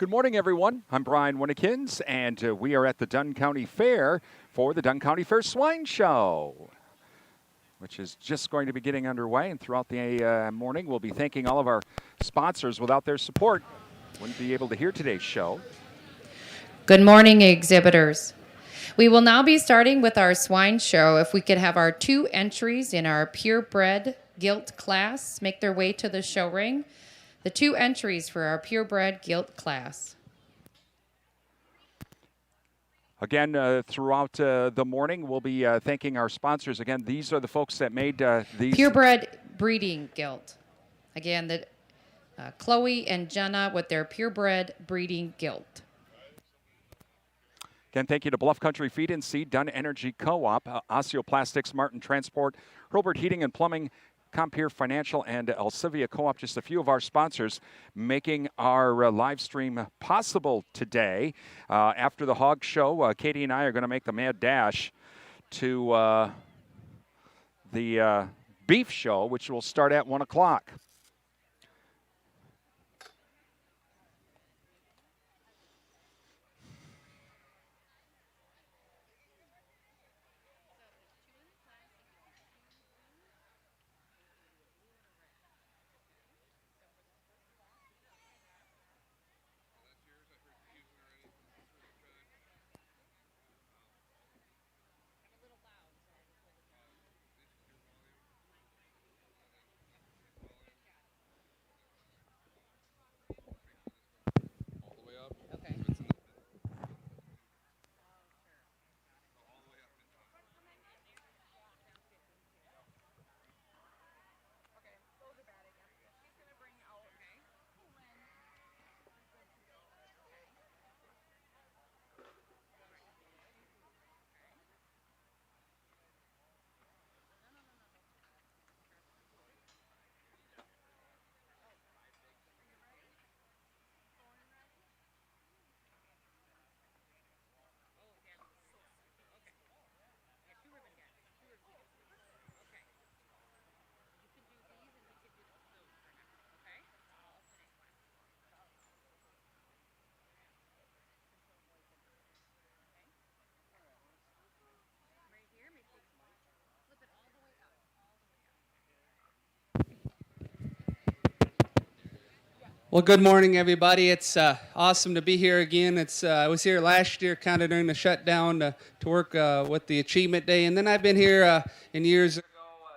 Good morning, everyone. I'm Brian Winnikins, and we are at the Dunn County Fair for the Dunn County Fair Swine Show, which is just going to be getting underway. And throughout the morning, we'll be thanking all of our sponsors. Without their support, wouldn't be able to hear today's show. Good morning, exhibitors. We will now be starting with our swine show. If we could have our 2 entries in our purebred gilt class make their way to the show ring. The 2 entries for our purebred gilt class. Again, throughout the morning, we'll be thanking our sponsors. Again, these are the folks that made these. Purebred breeding gilt. Again, the Chloe and Jenna with their purebred breeding gilt. Again, thank you to Bluff Country Feed and Seed, Dunn Energy Co-op, Osteoplastics, Martin Transport, Hurlburt Heating and Plumbing, Compeer Financial, and Elsivia Co-op, just a few of our sponsors making our live stream possible today. After the hog show, Katie and I are going to make the mad dash to the beef show, which will start at 1 o'clock. Well, good morning, everybody. It's awesome to be here again. I was here last year kind of during the shutdown to work with the Achievement Day, and then I've been here in years ago.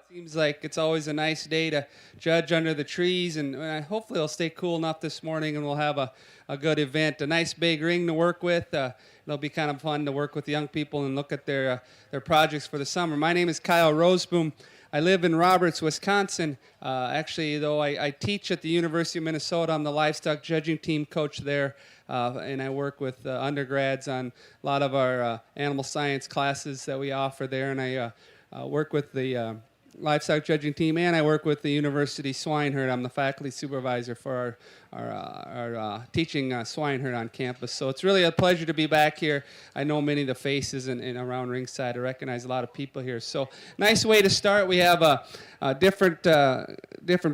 Seems like it's always a nice day to judge under the trees, and hopefully it'll stay cool enough this morning, and we'll have a good event. A nice big ring to work with. It'll be kind of fun to work with young people and look at their projects for the summer. My name is Kyle Roseboom. I live in Roberts, Wisconsin. Actually, though, I teach at the University of Minnesota. I'm the livestock judging team coach there, and I work with undergrads on a lot of our animal science classes that we offer there, and I work with the livestock judging team, and I work with the University Swine Herd. I'm the faculty supervisor for our teaching swine herd on campus. So it's really a pleasure to be back here. I know many of the faces and around ringside. I recognize a lot of people here. So nice way to start. We have different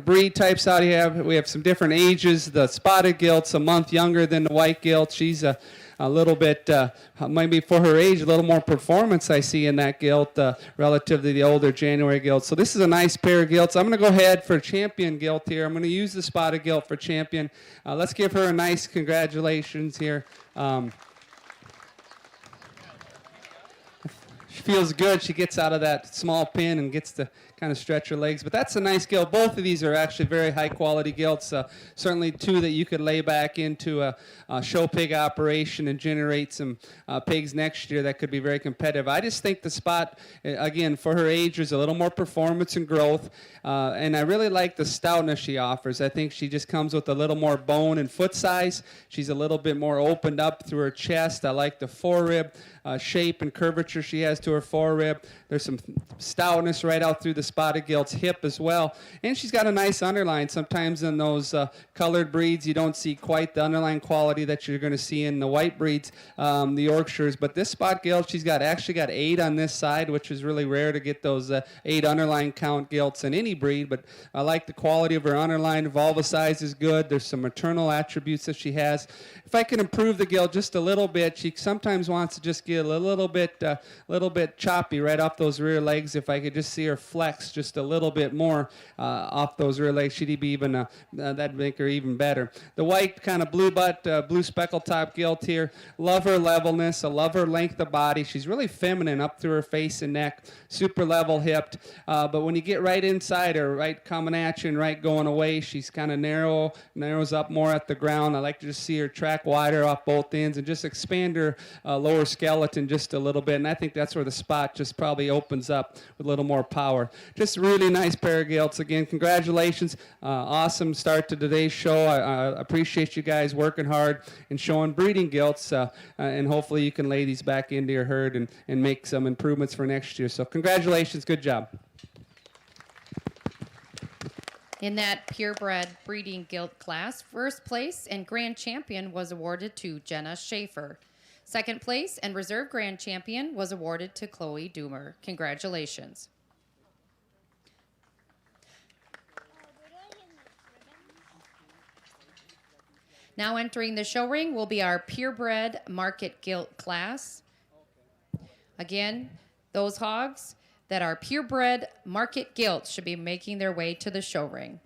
breed types out here. We have some different ages. The spotted gilt's a month younger than the white gilt. She's a little bit, maybe for her age, a little more performance I see in that gilt relative to the older January gilt. So this is a nice pair of gilts. I'm going to go ahead for champion gilt here. I'm going to use the spotted gilt for champion. Let's give her a nice congratulations here. She feels good. She gets out of that small pin and gets to kind of stretch her legs. But that's a nice gilt. Both of these are actually very high-quality gilts. Certainly 2 that you could lay back into a show pig operation and generate some pigs next year that could be very competitive. I just think the spot, again, for her age, is a little more performance and growth. And I really like the stoutness she offers. I think she just comes with a little more bone and foot size. She's a little bit more opened up through her chest. I like the forerib shape and curvature she has to her forearm. There's some stoutness right out through the spotted gilt's hip as well. And she's got a nice underline. Sometimes in those colored breeds, you don't see quite the underline quality that you're going to see in the white breeds, the Yorkshires. But this spot gilt, she's actually got 8 on this side, which is really rare to get those 8 underline count gilts in any breed. But I like the quality of her underline. Vulva size is good. There's some maternal attributes that she has. If I can improve the gilt just a little bit, she sometimes wants to just get a little bit choppy right off those rear legs. If I could just see her flex just a little bit more off those rear legs, she'd be even that'd make her even better. The white kind of blue butt, blue speckle top gilt here. Love her levelness. I love her length of body. She's really feminine up through her face and neck. Super level hipped. But when you get right inside her, right coming at you and right going away, she's kind of narrows up more at the ground. I like to just see her track wider off both ends and just expand her lower skeleton just a little bit. And I think that's where the spot just probably opens up with a little more power. Just really nice pair of gilts. Again, congratulations. Awesome start to today's show. I appreciate you guys working hard and showing breeding gilts. And hopefully you can lay these back into your herd and make some improvements for next year. So congratulations. Good job. In that purebred breeding gilt class, first place and grand champion was awarded to Jenna Schaefer. Second place and reserve grand champion was awarded to Chloe Doomer. Congratulations. Now entering the show ring will be our purebred market gilt class. Again, those hogs that are purebred market gilt should be making their way to the show ring.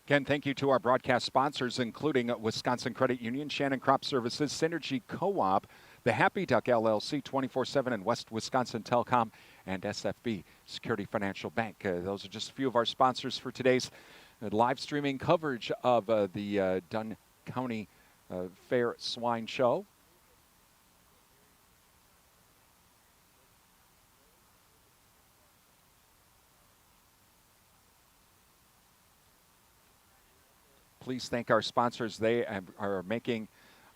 Again, thank you to our broadcast sponsors, including Wisconsin Credit Union, Shannon Crop Services, Synergy Co-op, the Happy Duck LLC, 24/7 and West Wisconsin Telecom, and SFB Security Financial Bank. Those are just a few of our sponsors for today's live streaming coverage of the Dunn County Fair Swine Show. Please thank our sponsors. They are making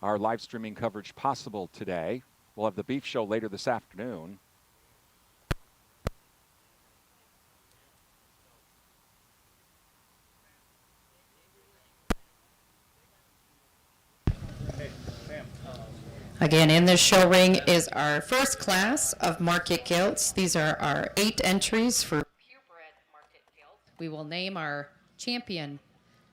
our live streaming coverage possible today. We'll have the beef show later this afternoon. Again, in this show ring is our first class of market gilts. These are our 8 entries for purebred market gilt. We will name our champion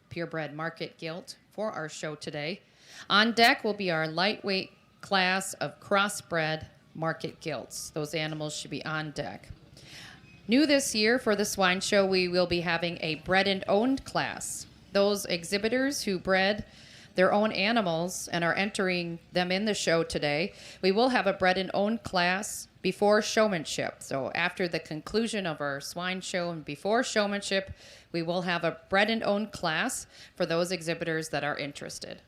purebred market gilt for our show today. On deck will be our lightweight class of crossbred market gilts. Those animals should be on deck. New this year for the swine show, we will be having a bred and owned class. Those exhibitors who bred their own animals and are entering them in the show today, we will have a bred and owned class before showmanship. So after the conclusion of our swine show and before showmanship, we will have a bred and owned class for those exhibitors that are interested.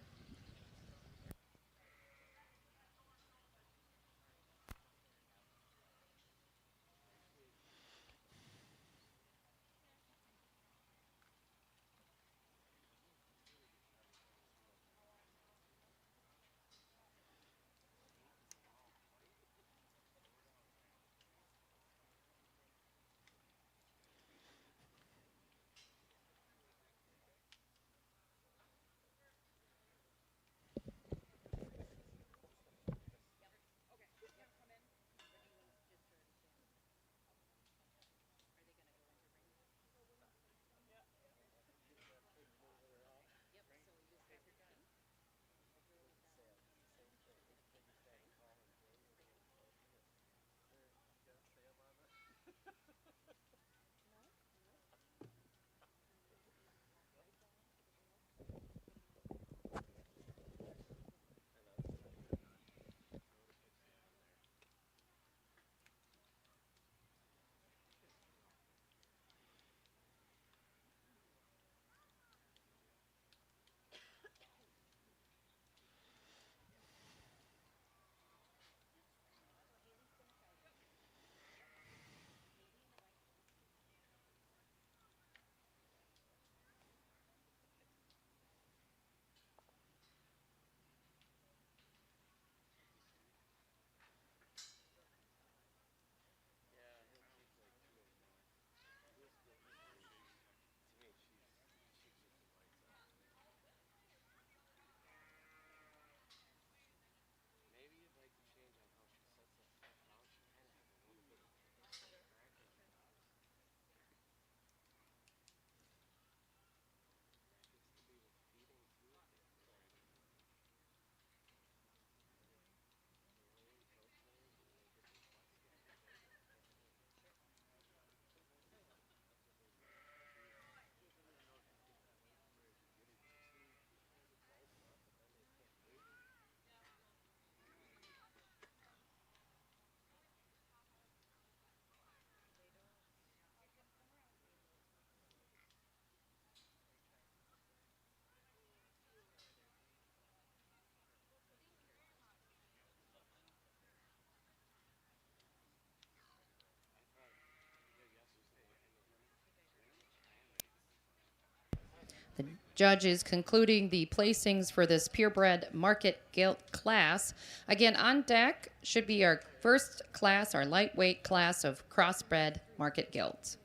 The judge is concluding the placings for this purebred market gilt class. Again, on deck should be our first class, our lightweight class of crossbred market gilt.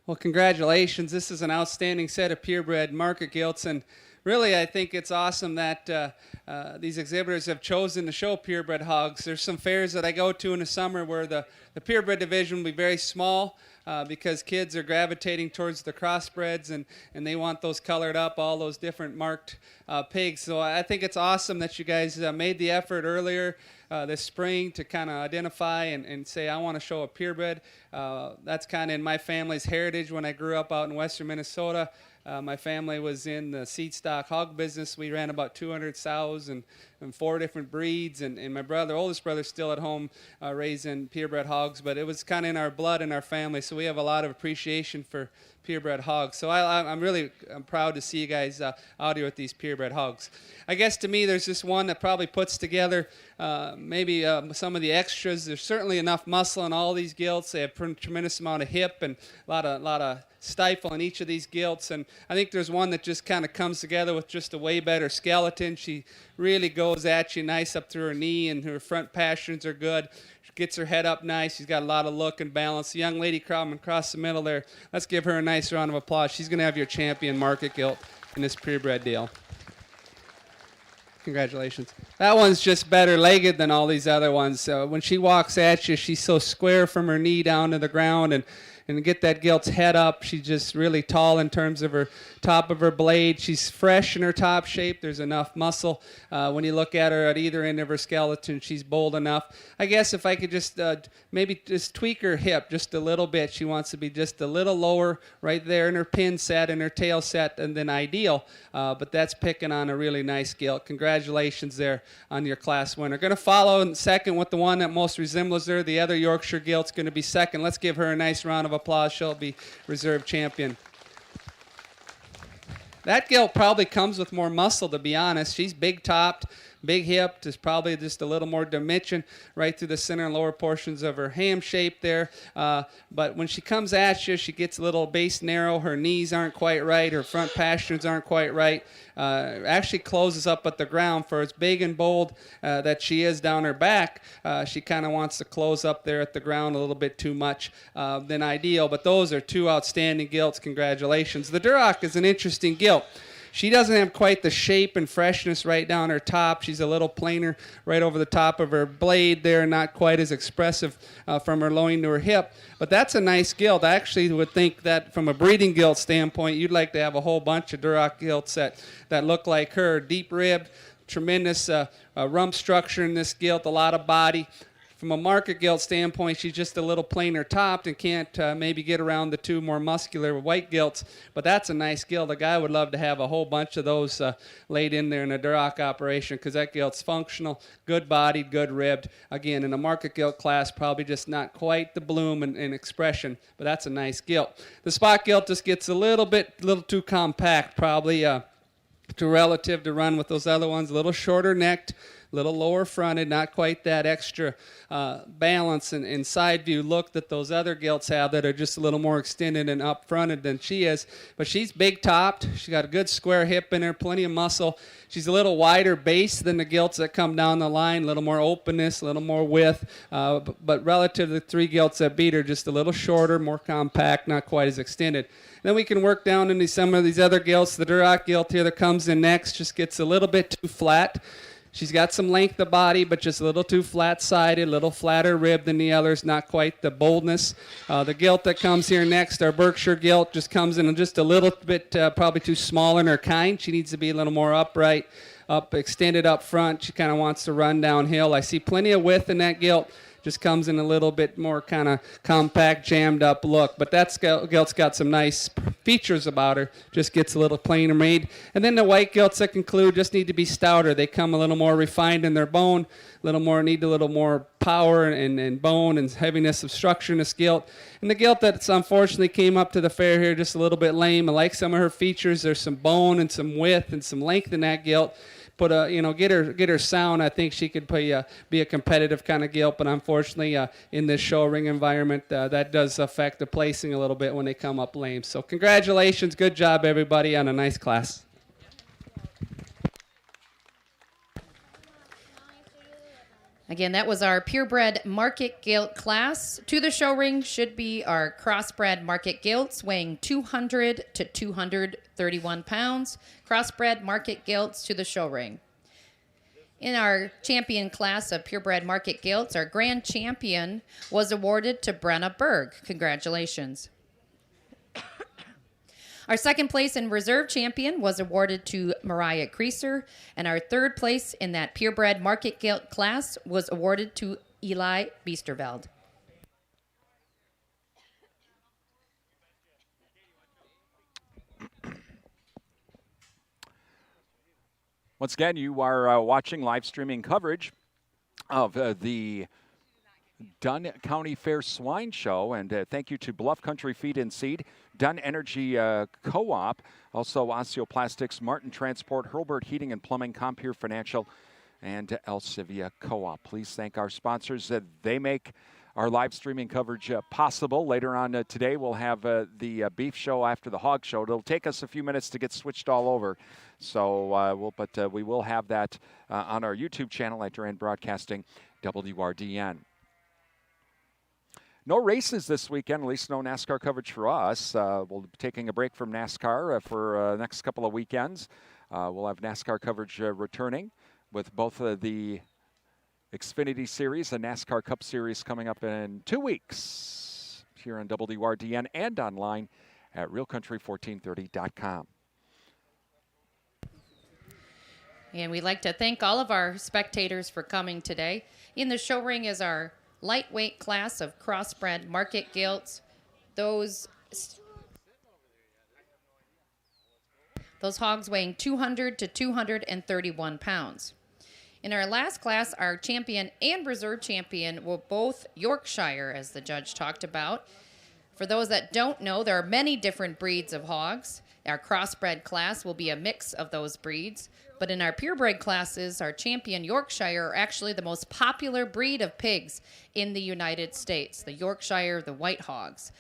Well, congratulations. This is an outstanding set of purebred market gilts, and really I think it's awesome that these exhibitors have chosen to show purebred hogs. There's some fairs that I go to in the summer where the purebred division will be very small because kids are gravitating towards the crossbreds and they want those colored up, all those different marked pigs. So I think it's awesome that you guys made the effort earlier this spring to kind of identify and say, I want to show a purebred. That's kind of in my family's heritage. When I grew up out in western Minnesota, my family was in the seed stock hog business. We ran about 200 sows and 4 different breeds. And my brother, oldest brother, still at home raising purebred hogs. But it was kind of in our blood, in our family. So we have a lot of appreciation for purebred hogs. So I'm proud to see you guys out here with these purebred hogs. I guess to me, there's just one that probably puts together maybe some of the extras. There's certainly enough muscle in all these gilts. They have a tremendous amount of hip and a lot of stifle in each of these gilts, and I think there's one that just kind of comes together with just a way better skeleton. She really goes at you nice up through her knee, and her front pasterns are good. She gets her head up nice. She's got a lot of look and balance. The young lady coming across the middle there, let's give her a nice round of applause. She's going to have your champion market gilt in this purebred deal. Congratulations. That one's just better legged than all these other ones. When she walks at you, she's so square from her knee down to the ground, and get that gilt's head up. She's just really tall in terms of her top of her blade. She's fresh in her top shape. There's enough muscle. When you look at her at either end of her skeleton, she's bold enough. I guess if I could just maybe just tweak her hip just a little bit. She wants to be just a little lower right there in her pin set and her tail set, and then ideal. But that's picking on a really nice gilt. Congratulations there on your class winner. Going to follow in second with the one that most resembles her. The other Yorkshire gilt's going to be second. Let's give her a nice round of applause. She'll be reserve champion. That gilt probably comes with more muscle, to be honest. She's big topped, big hipped. There's probably just a little more dimension right through the center and lower portions of her ham shape there. But when she comes at you, she gets a little base narrow. Her knees aren't quite right. Her front pasterns aren't quite right. Actually closes up at the ground. For as big and bold that she is down her back, she kind of wants to close up there at the ground a little bit too much than ideal. But those are two outstanding gilts. Congratulations. The Duroc is an interesting gilt. She doesn't have quite the shape and freshness right down her top. She's a little plainer right over the top of her blade there, not quite as expressive from her loin to her hip. But that's a nice gilt. I actually would think that from a breeding gilt standpoint, you'd like to have a whole bunch of Duroc gilts that look like her. Deep ribbed, tremendous rump structure in this gilt, a lot of body. From a market gilt standpoint, she's just a little plainer topped and can't maybe get around the two more muscular white gilts. But that's a nice gilt. A guy would love to have a whole bunch of those laid in there in a Duroc operation, because that gilt's functional, good bodied, good ribbed. Again, in a market gilt class, probably just not quite the bloom and expression, but that's a nice gilt. The spot gilt just gets a little too compact, probably too relative to run with those other ones. A little shorter necked, little lower fronted, not quite that extra balance and side view look that those other gilts have that are just a little more extended and up fronted than she is. But she's big topped. She's got a good square hip in her, plenty of muscle. She's a little wider base than the gilts that come down the line, a little more openness, a little more width. But relative to the three gilts that beat her, just a little shorter, more compact, not quite as extended. Then we can work down into some of these other gilts. The Duroc gilt here that comes in next just gets a little bit too flat. She's got some length of body, but just a little too flat-sided, a little flatter rib than the others, not quite the boldness. The gilt that comes here next, our Berkshire gilt, just comes in just a little bit probably too small in her kind. She needs to be a little more upright, extended up front. She kind of wants to run downhill. I see plenty of width in that gilt. Just comes in a little bit more kind of compact, jammed up look. But that gilt's got some nice features about her. Just gets a little plainer made. And then the white gilts that conclude just need to be stouter. They come a little more refined in their bone, need a little more power and bone and heaviness of structure in this gilt. And the gilt that unfortunately came up to the fair here just a little bit lame. I like some of her features. There's some bone and some width and some length in that gilt. But get her sound. I think she could be a competitive kind of gilt. But unfortunately, in this show ring environment, that does affect the placing a little bit when they come up lame. So congratulations, good job everybody on a nice class. Again, that was our purebred market gilt class. To the show ring should be our crossbred market gilts weighing 200 to 231 pounds. Crossbred market gilts to the show ring. In our champion class of purebred market gilts, our grand champion was awarded to Brenna Berg. Congratulations. Our second place and reserve champion was awarded to Mariah Creaser, and our third place in that purebred market gilt class was awarded to Eli Biesterveld. Once again, you are watching live streaming coverage of the Dunn County Fair Swine Show, and thank you to Bluff Country Feed and Seed, Dunn Energy Co-op, also Osteoplastics, Martin Transport, Hurlburt Heating and Plumbing, Compeer Financial, and Elsivia Co-op. Please thank our sponsors. They make our live streaming coverage possible. Later on today, we'll have the beef show after the hog show. It'll take us a few minutes to get switched all over, so we will have that on our YouTube channel at Durand Broadcasting, WRDN. No races this weekend, at least no NASCAR coverage for us. We'll be taking a break from NASCAR for the next couple of weekends. We'll have NASCAR coverage returning with both the Xfinity Series and NASCAR Cup Series coming up in 2 weeks here on WRDN and online at realcountry1430.com. And we'd like to thank all of our spectators for coming today. In the show ring is our lightweight class of Crossbred market gilts. Those hogs weighing 200 to 231 pounds. In our last class, our champion and reserve champion were both Yorkshire, as the judge talked about. For those that don't know, there are many different breeds of hogs. Our crossbred class will be a mix of those breeds. But in our purebred classes, our champion Yorkshire are actually the most popular breed of pigs in the United States, the Yorkshire, the white hogs.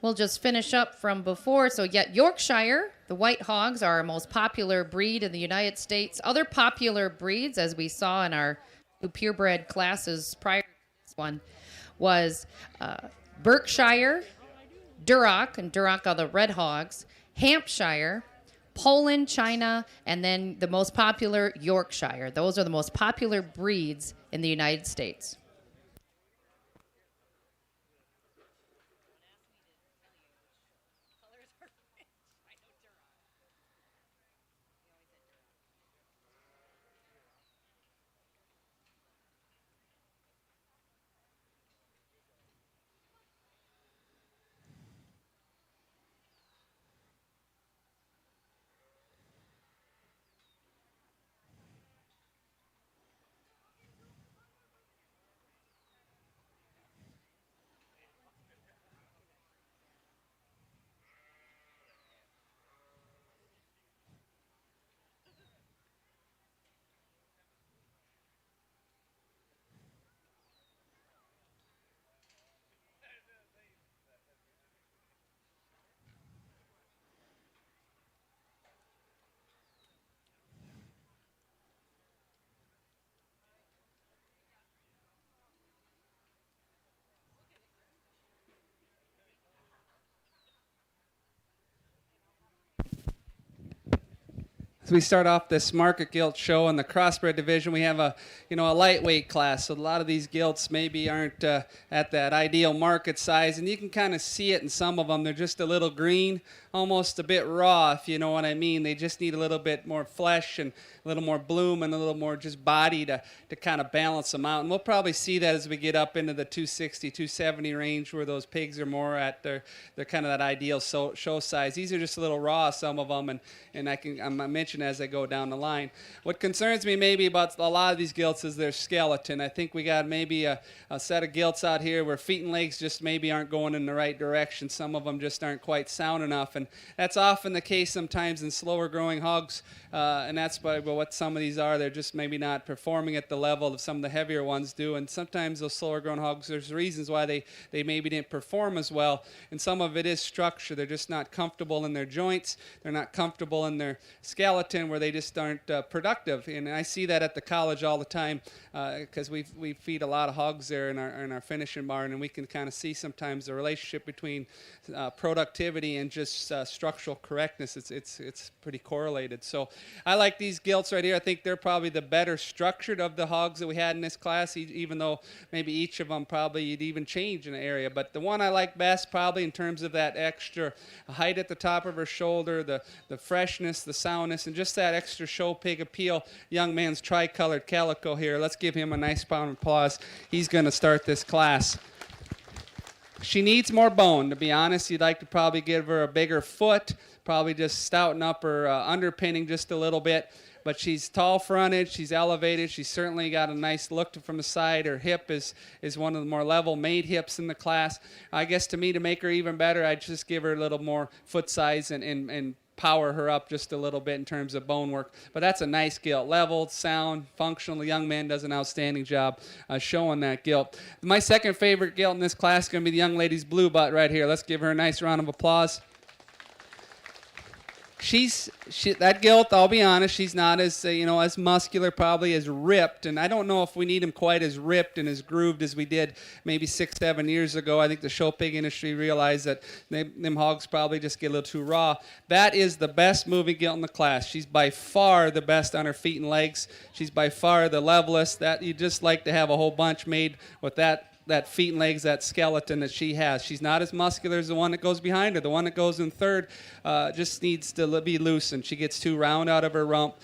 We'll just finish up from before. So yet Yorkshire, the white hogs, are our most popular breed in the United States. Other popular breeds, as we saw in our purebred classes prior to this one, was Berkshire, Duroc, and Duroc are the red hogs, Hampshire, Poland, China, and then the most popular, Yorkshire. Those are the most popular breeds in the United States. So we start off this market gilt show in the crossbred division. We have a lightweight class. So a lot of these gilts maybe aren't at that ideal market size, and you can kind of see it in some of them. They're just a little green, almost a bit raw, if you know what I mean. They just need a little bit more flesh and a little more bloom and a little more just body to kind of balance them out. And we'll probably see that as we get up into the 260, 270 range, where those pigs are more at their kind of that ideal show size. These are just a little raw, some of them, and I mention as I go down the line. What concerns me maybe about a lot of these gilts is their skeleton. I think we got maybe a set of gilts out here where feet and legs just maybe aren't going in the right direction. Some of them just aren't quite sound enough, and that's often the case sometimes in slower growing hogs, and that's probably what some of these are. They're just maybe not performing at the level of some of the heavier ones do, and sometimes those slower growing hogs, there's reasons why they maybe didn't perform as well, and some of it is structure. They're just not comfortable in their joints. They're not comfortable in their skeleton, where they just aren't productive. And I see that at the college all the time, because we feed a lot of hogs there in our finishing barn, and we can kind of see sometimes the relationship between productivity and just structural correctness. It's pretty correlated. So I like these gilts right here. I think they're probably the better structured of the hogs that we had in this class, even though maybe each of them probably you'd even change in an area. But the one I like best, probably in terms of that extra height at the top of her shoulder, the freshness, the soundness, and just that extra show pig appeal. Young man's tricolored calico here. Let's give him a nice round of applause. He's going to start this class. She needs more bone, to be honest. You'd like to probably give her a bigger foot, probably just stouten up her underpinning just a little bit. But she's tall fronted, she's elevated, she's certainly got a nice look from the side. Her hip is one of the more level made hips in the class. I guess to me, to make her even better, I'd just give her a little more foot size and power her up just a little bit in terms of bone work. But that's a nice gilt. Leveled, sound, functional. The young man does an outstanding job showing that gilt. My second favorite gilt in this class is going to be the young lady's blue butt right here. Let's give her a nice round of applause. That gilt, I'll be honest, she's not as as muscular, probably as ripped, and I don't know if we need them quite as ripped and as grooved as we did maybe 6-7 years ago. I think the show pig industry realized that them hogs probably just get a little too raw. That is the best moving gilt in the class. She's by far the best on her feet and legs. She's by far the levelest. That you just like to have a whole bunch made with that feet and legs, that skeleton that she has. She's not as muscular as the one that goes behind her. The one that goes in third just needs to be loosened. She gets too round out of her rump,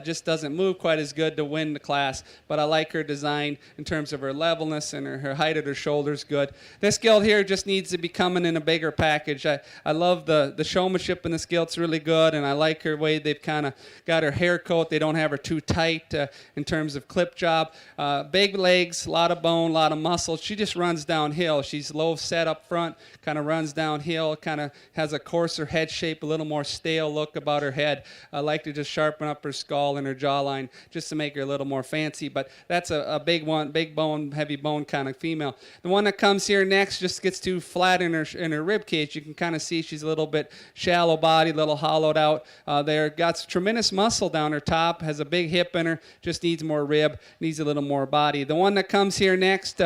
just doesn't move quite as good to win the class. But I like her design in terms of her levelness, and her height at her shoulders good. This gilt here just needs to be coming in a bigger package. I love the showmanship in this gilt. It's really good, and I like her way they've kind of got her hair coat. They don't have her too tight in terms of clip job. Big legs, a lot of bone, a lot of muscle. She just runs downhill. She's low set up front, kind of runs downhill, kind of has a coarser head shape, a little more stale look about her head. I like to just sharpen up her skull and her jawline just to make her a little more fancy, but that's a big one, big bone, heavy bone kind of female. The one that comes here next just gets too flat in her rib cage. You can kind of see she's a little bit shallow body, a little hollowed out there. Got tremendous muscle down her top, has a big hip in her, just needs more rib, needs a little more body. The one that comes here next,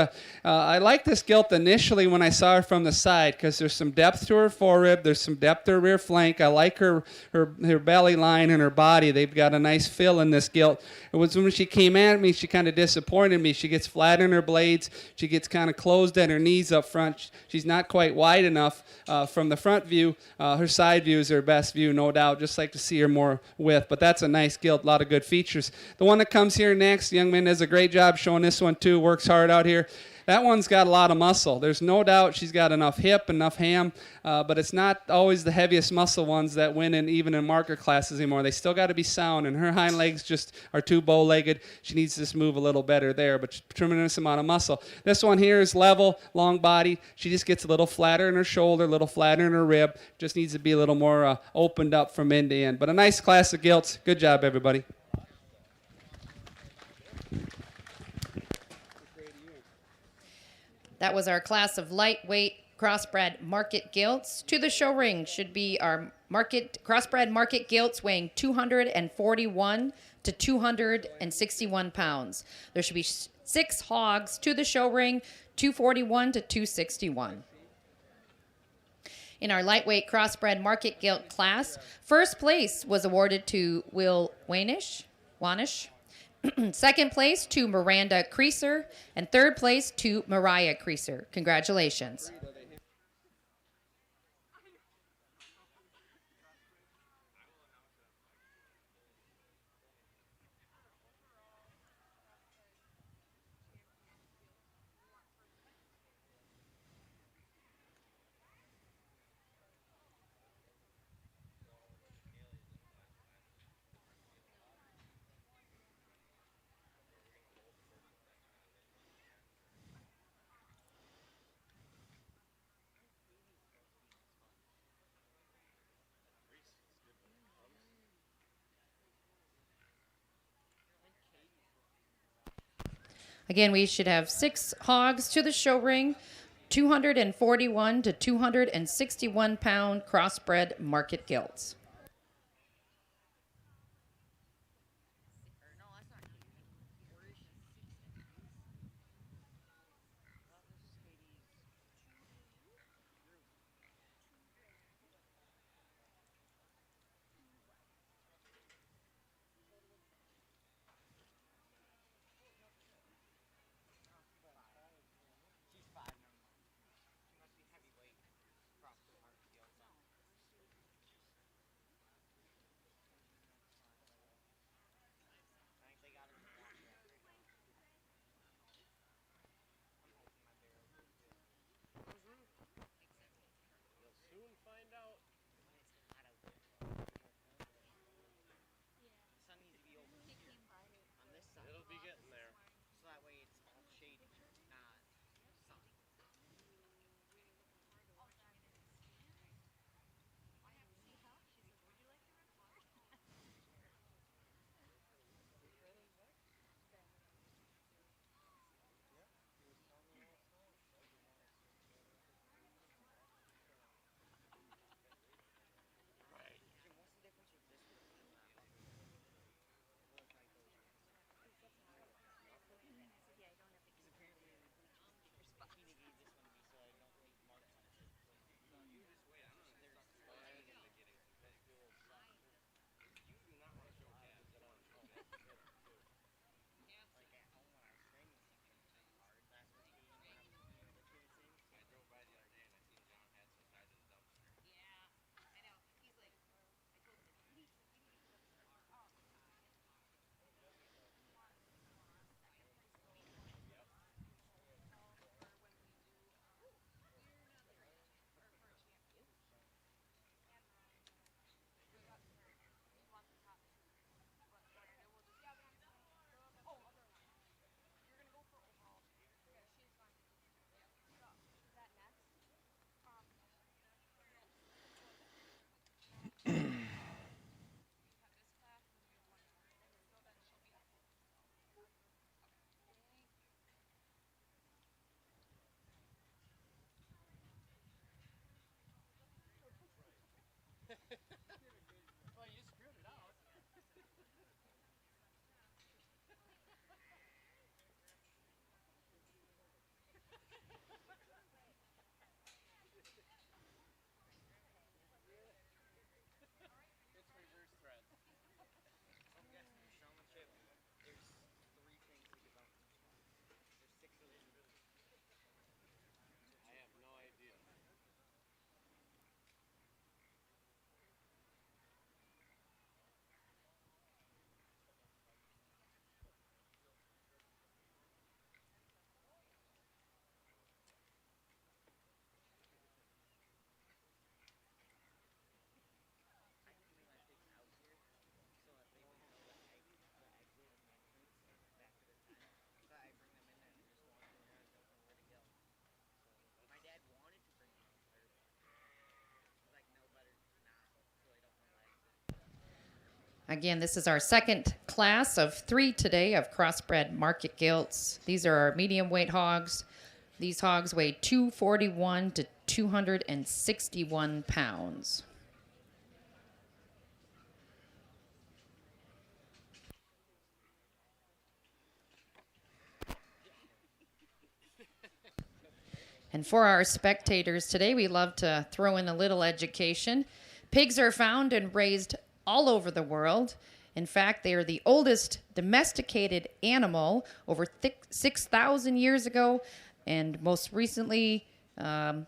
I like this gilt initially when I saw her from the side, because there's some depth to her forerib, there's some depth to her rear flank. I like her belly line and her body. They've got a nice fill in this gilt. It was when she came at me, she kind of disappointed me. She gets flat in her blades. She gets kind of closed at her knees up front. She's not quite wide enough from the front view. Her side view is her best view, no doubt. Just like to see her more width. But that's a nice gilt, a lot of good features. The one that comes here next, the young man does a great job showing this one too, works hard out here. That one's got a lot of muscle. There's no doubt she's got enough hip, enough ham, but it's not always the heaviest muscle ones that win even in market classes anymore. They still got to be sound, and her hind legs just are too bow-legged. She needs to just move a little better there, but tremendous amount of muscle. This one here is level, long body. She just gets a little flatter in her shoulder, a little flatter in her rib. Just needs to be a little more opened up from end to end. But a nice class of gilts. Good job, everybody. That was our class of lightweight crossbred market gilts. To the show ring should be our crossbred market gilts weighing 241 to 261 pounds. There should be 6 hogs to the show ring, 241 to 261. In our lightweight crossbred market gilt class, first place was awarded to Will Wanish. Second place to Miranda Creaser, and third place to Mariah Creaser. Congratulations. Again, we should have 6 hogs to the show ring, 241 to 261 pound crossbred market gilts. Again, this is our second class of 3 today of crossbred market gilts. These are our medium weight hogs. These hogs weigh 241 to 261 pounds. And for our spectators today, we love to throw in a little education. Pigs are found and raised all over the world. In fact, they are the oldest domesticated animal over 6,000 years ago, and most recently had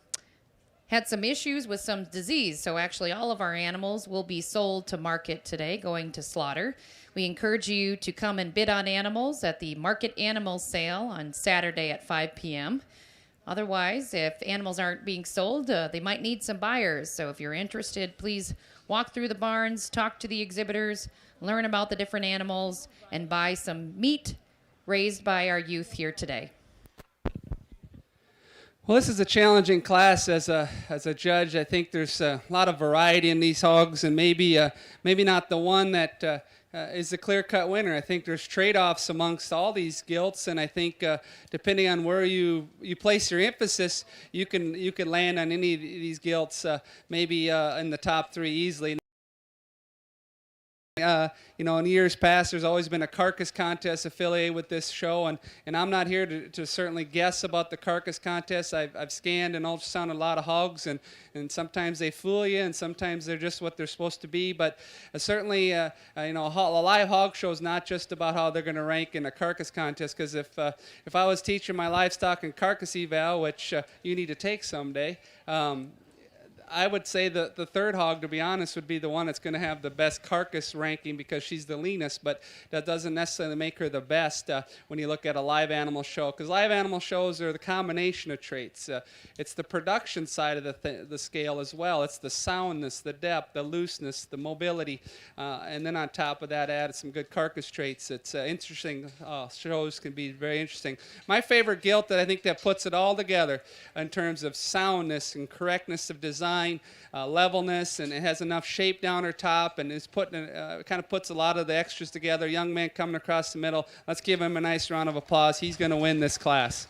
some issues with some disease. So actually all of our animals will be sold to market today, going to slaughter. We encourage you to come and bid on animals at the Market Animal Sale on Saturday at 5 p.m. Otherwise, if animals aren't being sold, they might need some buyers. So if you're interested, please walk through the barns, talk to the exhibitors, learn about the different animals, and buy some meat raised by our youth here today. Well, this is a challenging class as a judge. I think there's a lot of variety in these hogs, and maybe not the one that is the clear-cut winner. I think there's trade-offs amongst all these gilts, and I think depending on where you place your emphasis, you can land on any of these gilts, maybe in the top three easily. In years past, there's always been a carcass contest affiliated with this show, and I'm not here to certainly guess about the carcass contest. I've scanned and ultrasounded a lot of hogs, and sometimes they fool you, and sometimes they're just what they're supposed to be. But certainly, a live hog show is not just about how they're going to rank in a carcass contest. Because if I was teaching my livestock and carcass eval, which you need to take someday, I would say the third hog, to be honest, would be the one that's going to have the best carcass ranking because she's the leanest, but that doesn't necessarily make her the best when you look at a live animal show, because live animal shows are the combination of traits. It's the production side of the scale as well. It's the soundness, the depth, the looseness, the mobility, and then on top of that, add some good carcass traits. It's interesting. Shows can be very interesting. My favorite gilt that I think that puts it all together in terms of soundness and correctness of design, levelness, and it has enough shape down her top, and is kind of puts a lot of the extras together. Young man coming across the middle. Let's give him a nice round of applause. He's going to win this class.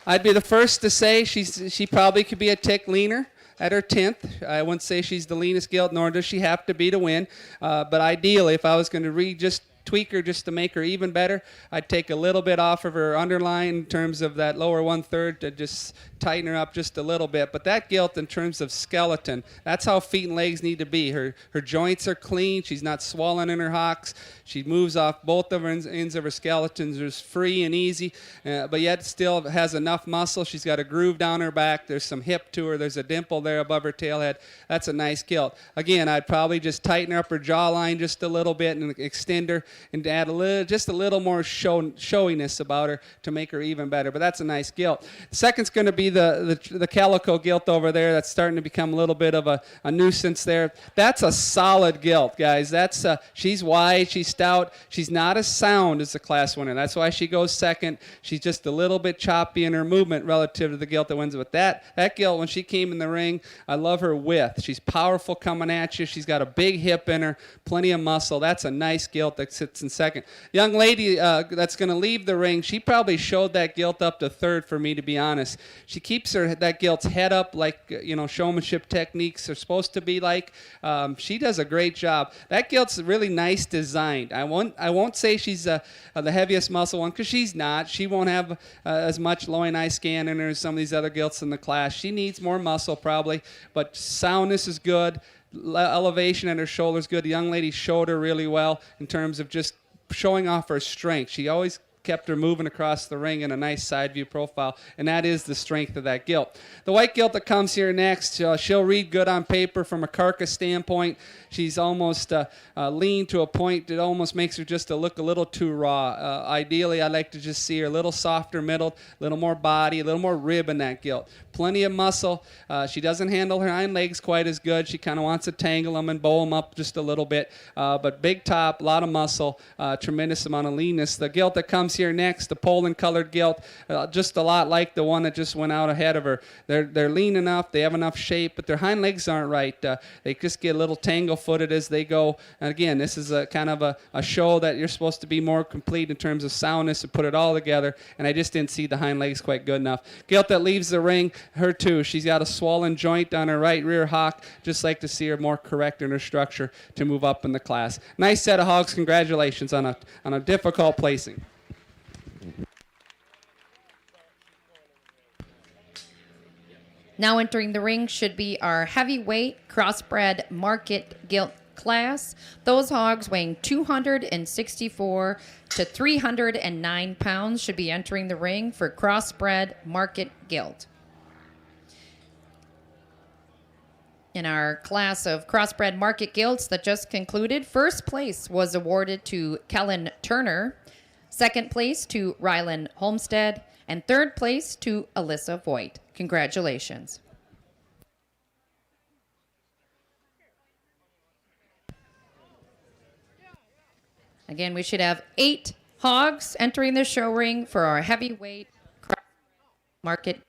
I'd be the first to say she probably could be a tick leaner at her 10th. I wouldn't say she's the leanest gilt, nor does she have to be to win. But ideally, if I was going to tweak her just to make her even better, I'd take a little bit off of her underline in terms of that lower 1/3 to just tighten her up just a little bit. But that gilt in terms of skeleton, that's how feet and legs need to be. Her joints are clean. She's not swollen in her hocks. She moves off both of her ends of her skeletons. It's free and easy, but yet still has enough muscle. She's got a groove down her back. There's some hip to her. There's a dimple there above her tail head. That's a nice gilt. Again, I'd probably just tighten her up her jawline just a little bit and extend her and add just a little more showiness about her to make her even better. But that's a nice gilt. Second's going to be the calico gilt over there. That's starting to become a little bit of a nuisance there. That's a solid gilt, guys. She's wide, she's stout. She's not as sound as the class winner. That's why she goes second. She's just a little bit choppy in her movement relative to the gilt that wins. But that gilt, when she came in the ring, I love her width. She's powerful coming at you. She's got a big hip in her, plenty of muscle. That's a nice gilt that sits in second. Young lady that's going to leave the ring, she probably showed that gilt up to third for me, to be honest. She keeps that gilt's head up like showmanship techniques are supposed to be like. She does a great job. That gilt's really nice designed. I won't say she's the heaviest muscle one, because she's not. She won't have as much loin eye scan in her as some of these other gilts in the class. She needs more muscle probably, but soundness is good. Elevation at her shoulder is good. The young lady showed her really well in terms of just showing off her strength. She always kept her moving across the ring in a nice side view profile, and that is the strength of that gilt. The white gilt that comes here next, she'll read good on paper from a carcass standpoint. She's almost lean to a point that almost makes her just look a little too raw. Ideally, I like to just see her a little softer middled, a little more body, a little more rib in that gilt. Plenty of muscle. She doesn't handle her hind legs quite as good. She kind of wants to tangle them and bow them up just a little bit. But big top, a lot of muscle, tremendous amount of leanness. The gilt that comes here next, the Poland colored gilt, just a lot like the one that just went out ahead of her. They're lean enough, they have enough shape, but their hind legs aren't right. They just get a little tangle-footed as they go. And again, this is a kind of a show that you're supposed to be more complete in terms of soundness and put it all together, and I just didn't see the hind legs quite good enough. Gilt that leaves the ring, her too. She's got a swollen joint on her right rear hock. Just like to see her more correct in her structure to move up in the class. Nice set of hogs. Congratulations on a difficult placing. Now entering the ring should be our heavyweight crossbred market gilt class. Those hogs weighing 264 to 309 pounds should be entering the ring for crossbred market gilt. In our class of crossbred market gilts that just concluded, first place was awarded to Kellen Turner, second place to Rylan Homestead, and third place to Alyssa Voigt. Congratulations. Again, we should have 8 hogs entering the show ring for our heavyweight market.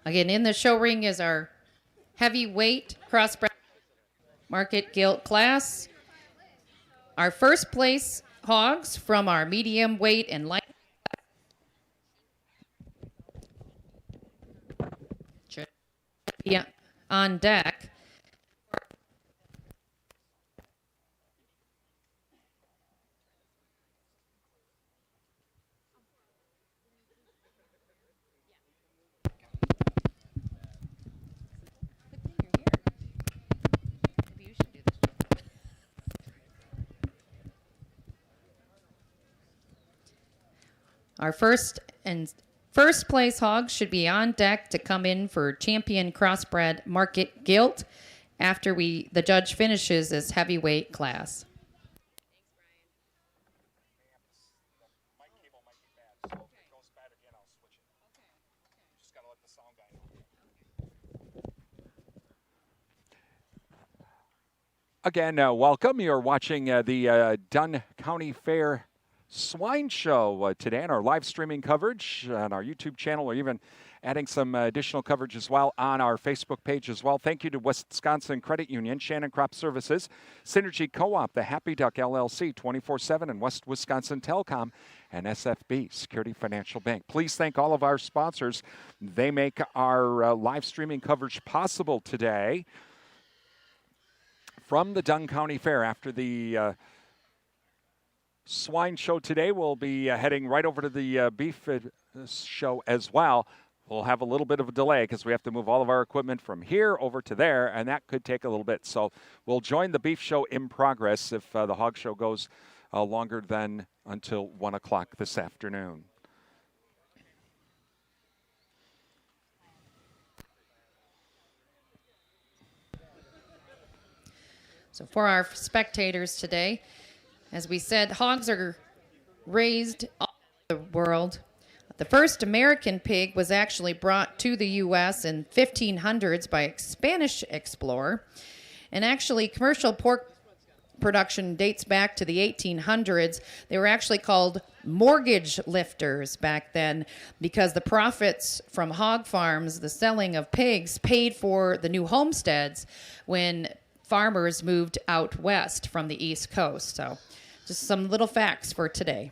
Again, in the show ring is our heavyweight crossbred market gilt class. Our first place hogs from our medium weight and light should be on deck. Our first place hogs should be on deck to come in for champion crossbred market gilt after the judge finishes this heavyweight class. Again, welcome. You're watching the Dunn County Fair Swine Show today on our live streaming coverage on our YouTube channel. We're even adding some additional coverage as well on our Facebook page as well. Thank you to Wisconsin Credit Union, Shannon Crop Services, Synergy Co-op, the Happy Duck LLC, 24/7, and West Wisconsin Telecom, and SFB, Security Financial Bank. Please thank all of our sponsors. They make our live streaming coverage possible today from the Dunn County Fair. After the Swine Show today, we'll be heading right over to the Beef Show as well. We'll have a little bit of a delay because we have to move all of our equipment from here over to there, and that could take a little bit. So we'll join the Beef Show in progress if the Hog Show goes longer than until 1 o'clock this afternoon. So for our spectators today, as we said, hogs are raised all over the world. The first American pig was actually brought to the U.S. in 1500s by a Spanish explorer. And actually, commercial pork production dates back to the 1800s. They were actually called mortgage lifters back then because the profits from hog farms, the selling of pigs, paid for the new homesteads when farmers moved out west from the East Coast. So just some little facts for today.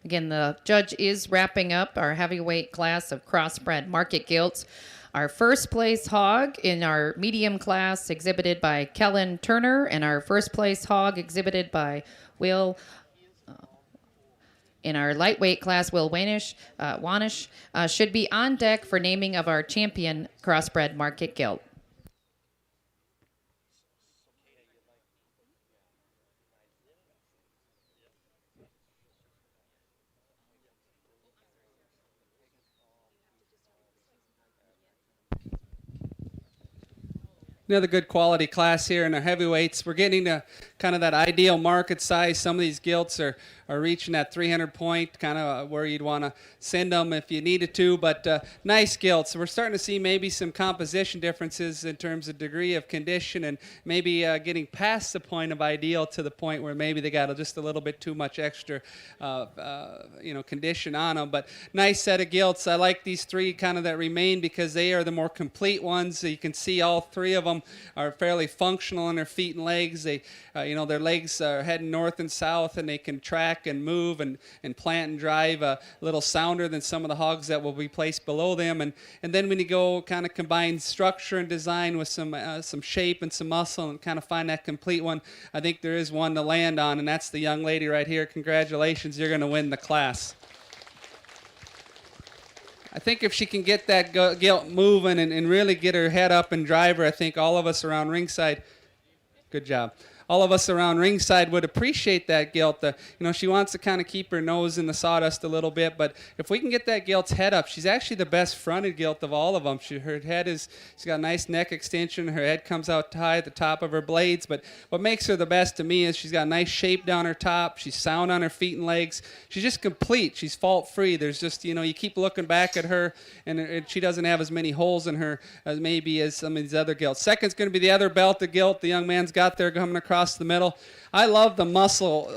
Again, the judge is wrapping up our heavyweight class of crossbred market gilts. Our first place hog in our medium class exhibited by Kellen Turner, and our first place hog exhibited by Will. In our lightweight class, Will Wanish should be on deck for naming of our champion Crossbred Market Guilt. Another good quality class here in our heavyweights. We're getting to kind of that ideal market size. Some of these gilts are reaching that 300 point, kind of where you'd want to send them if you needed to, but nice gilts. We're starting to see maybe some composition differences in terms of degree of condition, and maybe getting past the point of ideal to the point where maybe they got just a little bit too much extra condition on them. But nice set of gilts. I like these three kind of that remain because they are the more complete ones. So you can see all three of them are fairly functional in their feet and legs. They their legs are heading north and south, and they can track and move and plant and drive a little sounder than some of the hogs that will be placed below them. And then when you go kind of combine structure and design with some shape and some muscle and kind of find that complete one, I think there is one to land on, and that's the young lady right here. Congratulations, you're going to win the class. I think if she can get that gilt moving and really get her head up and drive her, I think all of us around ringside, good job. All of us around ringside would appreciate that gilt. She wants to kind of keep her nose in the sawdust a little bit, but if we can get that gilt's head up, she's actually the best fronted gilt of all of them. Her head she's got a nice neck extension. Her head comes out high at the top of her blades, but what makes her the best to me is she's got a nice shape down her top. She's sound on her feet and legs. She's just complete. She's fault-free. There's just, you keep looking back at her, and she doesn't have as many holes in her as maybe as some of these other gilts. Second's going to be the other belt, the gilt the young man's got there coming across the middle. I love the muscle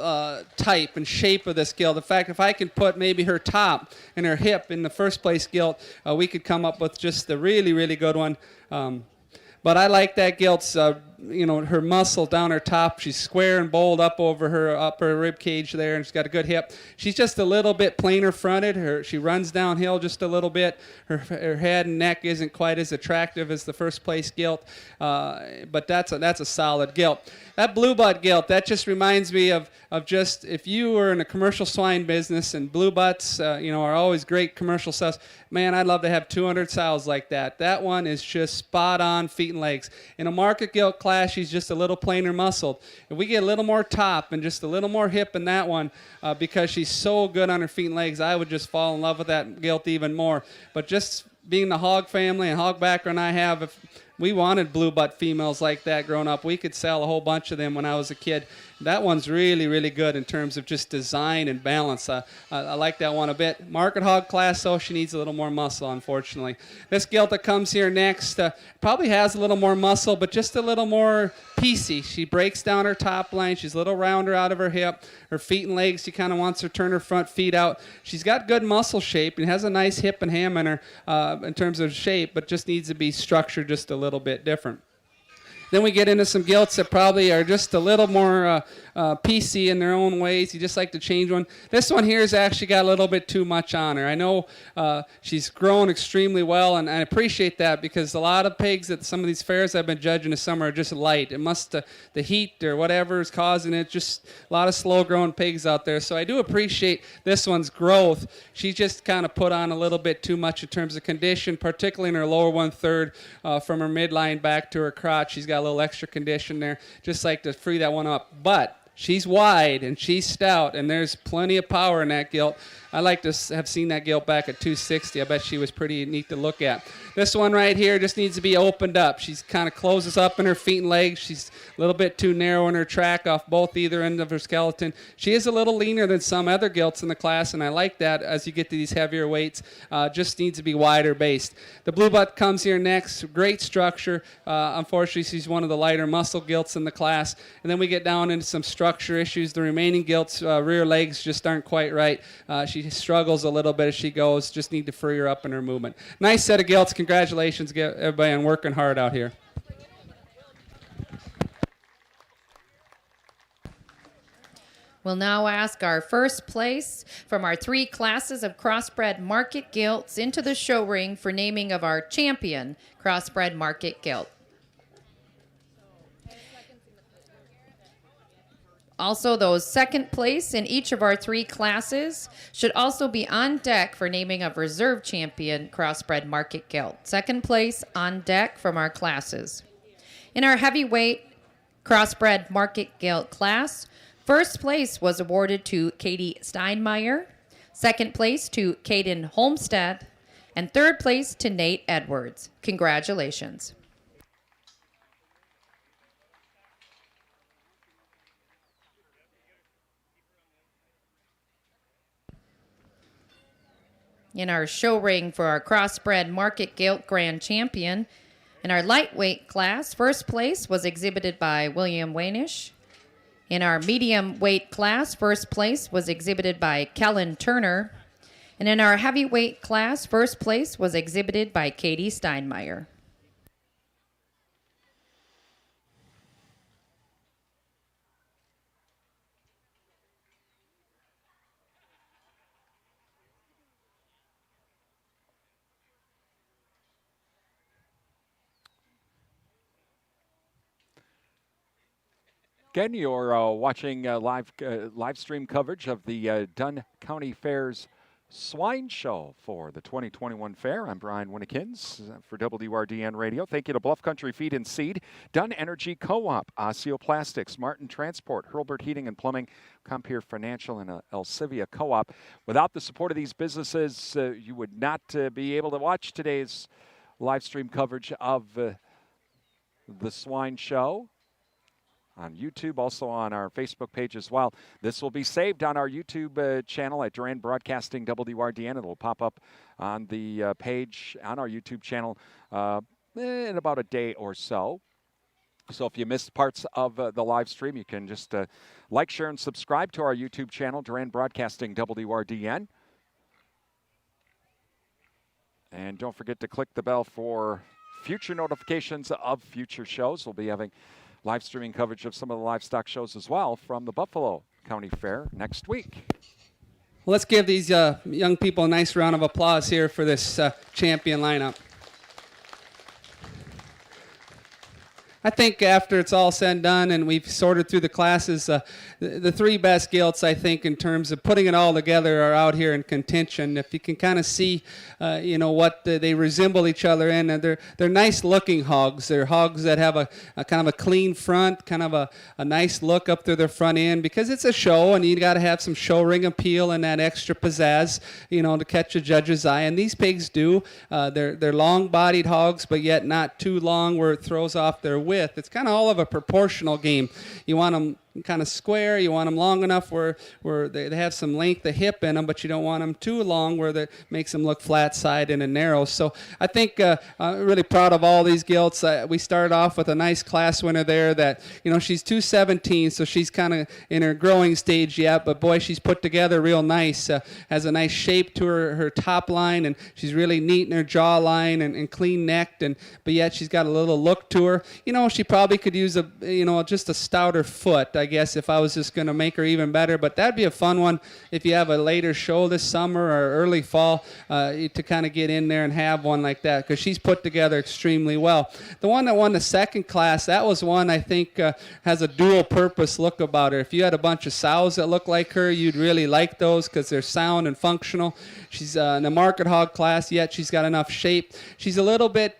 type and shape of this gilt. In fact, if I could put maybe her top and her hip in the first place gilt, we could come up with just a really, really good one. But I like that gilt's, her muscle down her top. She's square and bold up over her upper rib cage there, and she's got a good hip. She's just a little bit plainer fronted. She runs downhill just a little bit. Her head and neck isn't quite as attractive as the first place gilt, but that's a solid gilt. That blue butt gilt, that just reminds me of just if you were in a commercial swine business and blue butts, are always great commercial sows. Man, I'd love to have 200 sows like that. That one is just spot on feet and legs. In a market gilt class, she's just a little plainer muscled. If we get a little more top and just a little more hip in that one, because she's so good on her feet and legs, I would just fall in love with that gilt even more. But just being the hog family and hog background I have, if we wanted blue butt females like that growing up, we could sell a whole bunch of them when I was a kid. That one's really, really good in terms of just design and balance. I like that one a bit. Market hog class, though, she needs a little more muscle, unfortunately. This gilt that comes here next probably has a little more muscle, but just a little more piecey. She breaks down her top line. She's a little rounder out of her hip. Her feet and legs, she kind of wants to turn her front feet out. She's got good muscle shape and has a nice hip and ham in her in terms of shape, but just needs to be structured just a little bit different. Then we get into some gilts that probably are just a little more PC in their own ways. You just like to change one. This one here has actually got a little bit too much on her. I know she's grown extremely well, and I appreciate that because a lot of pigs at some of these fairs I've been judging this summer are just light. It must, the heat or whatever is causing it, just a lot of slow-growing pigs out there. So I do appreciate this one's growth. She just kind of put on a little bit too much in terms of condition, particularly in her lower one-third from her midline back to her crotch. She's got a little extra condition there. Just like to free that one up. But she's wide and she's stout, and there's plenty of power in that gilt. I like to have seen that gilt back at 260. I bet she was pretty neat to look at. This one right here just needs to be opened up. She's kind of closes up in her feet and legs. She's a little bit too narrow in her track off both either end of her skeleton. She is a little leaner than some other gilts in the class, and I like that as you get to these heavier weights. Just needs to be wider based. The blue butt comes here next. Great structure. Unfortunately, she's one of the lighter muscle gilts in the class. And then we get down into some structure issues. The remaining gilts, rear legs just aren't quite right. She struggles a little bit as she goes. Just need to free her up in her movement. Nice set of gilts. Congratulations, everybody, on working hard out here. We'll now ask our first place from our 3 classes of Crossbred Market Gilts into the show ring for naming of our champion Crossbred Market Gilt. Also, those second place in each of our 3 classes should also be on deck for naming of reserve champion Crossbred Market Gilt. Second place on deck from our classes. In our heavyweight Crossbred Market Gilt class, first place was awarded to Katie Steinmeier, second place to Caden Holmstead, and third place to Nate Edwards. Congratulations. In our show ring for our Crossbred Market Gilt Grand Champion, in our lightweight class, first place was exhibited by William Waynish. In our medium weight class, first place was exhibited by Kellen Turner. And in our heavyweight class, first place was exhibited by Katie Steinmeier. Again, you're watching live stream coverage of the Dunn County Fair's Swine Show for the 2021 fair. I'm Brian Winnikins for WRDN Radio. Thank you to Bluff Country Feed and Seed, Dunn Energy Co-op, Osteoplastics, Martin Transport, Hurlburt Heating and Plumbing, Compeer Financial, and Elsivia Co-op. Without the support of these businesses, you would not be able to watch today's live stream coverage of the Swine Show on YouTube, also on our Facebook page as well. This will be saved on our YouTube channel at Duran Broadcasting WRDN. It will pop up on the page on our YouTube channel in about a day or so. So if you missed parts of the live stream, you can just like, share, and subscribe to our YouTube channel, Duran Broadcasting WRDN. And don't forget to click the bell for future notifications of future shows. We'll be having live streaming coverage of some of the livestock shows as well from the Buffalo County Fair next week. Well, let's give these young people a nice round of applause here for this champion lineup. I think after it's all said and done and we've sorted through the classes, the 3 best gilts, I think, in terms of putting it all together are out here in contention. If you can kind of see, what they resemble each other in, and they're nice-looking hogs. They're hogs that have a kind of a clean front, kind of a nice look up through their front end, because it's a show, and you got to have some show ring appeal and that extra pizzazz, to catch a judge's eye. And these pigs do. They're long-bodied hogs, but yet not too long where it throws off their width. It's kind of all of a proportional game. You want them kind of square. You want them long enough where they have some length of hip in them, but you don't want them too long where that makes them look flat-sided and narrow. So I think I'm really proud of all these gilts. We started off with a nice class winner there that, she's 217, so she's kind of in her growing stage yet, but boy, she's put together real nice. Has a nice shape to her top line, and she's really neat in her jaw line and clean-necked, but yet she's got a little look to her. She probably could use just a stouter foot, I guess, if I was just going to make her even better. But that'd be a fun one if you have a later show this summer or early fall to kind of get in there and have one like that, because she's put together extremely well. The one that won the second class, that was one I think has a dual purpose look about her. If you had a bunch of sows that look like her, you'd really like those because they're sound and functional. She's in the market hog class, yet she's got enough shape. She's a little bit,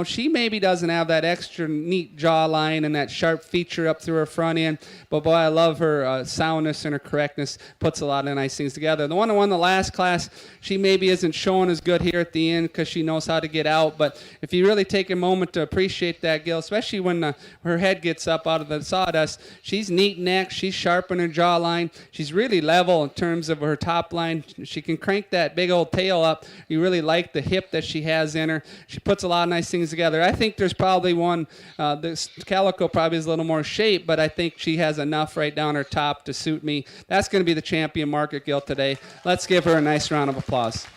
she maybe doesn't have that extra neat jawline and that sharp feature up through her front end, but boy, I love her soundness and her correctness. Puts a lot of nice things together. The one that won the last class, she maybe isn't showing as good here at the end because she knows how to get out, but if you really take a moment to appreciate that gilt, especially when her head gets up out of the sawdust, she's neat neck, she's sharp in her jawline, she's really level in terms of her top line. She can crank that big old tail up. You really like the hip that she has in her. She puts a lot of nice things together. I think there's probably one, this calico probably has a little more shape, but I think she has enough right down her top to suit me. That's going to be the champion market gilt today. Let's give her a nice round of applause.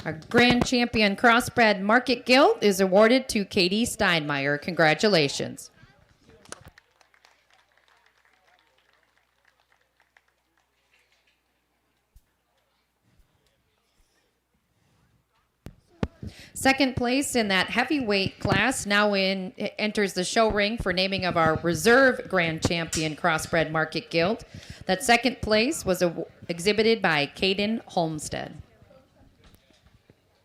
Our Grand Champion Crossbred Market Guilt is awarded to Katie Steinmeier. Congratulations. Second place in that heavyweight class now enters the show ring for naming of our reserve Grand Champion Crossbred Market Guilt. That second place was exhibited by Caden Holmstead.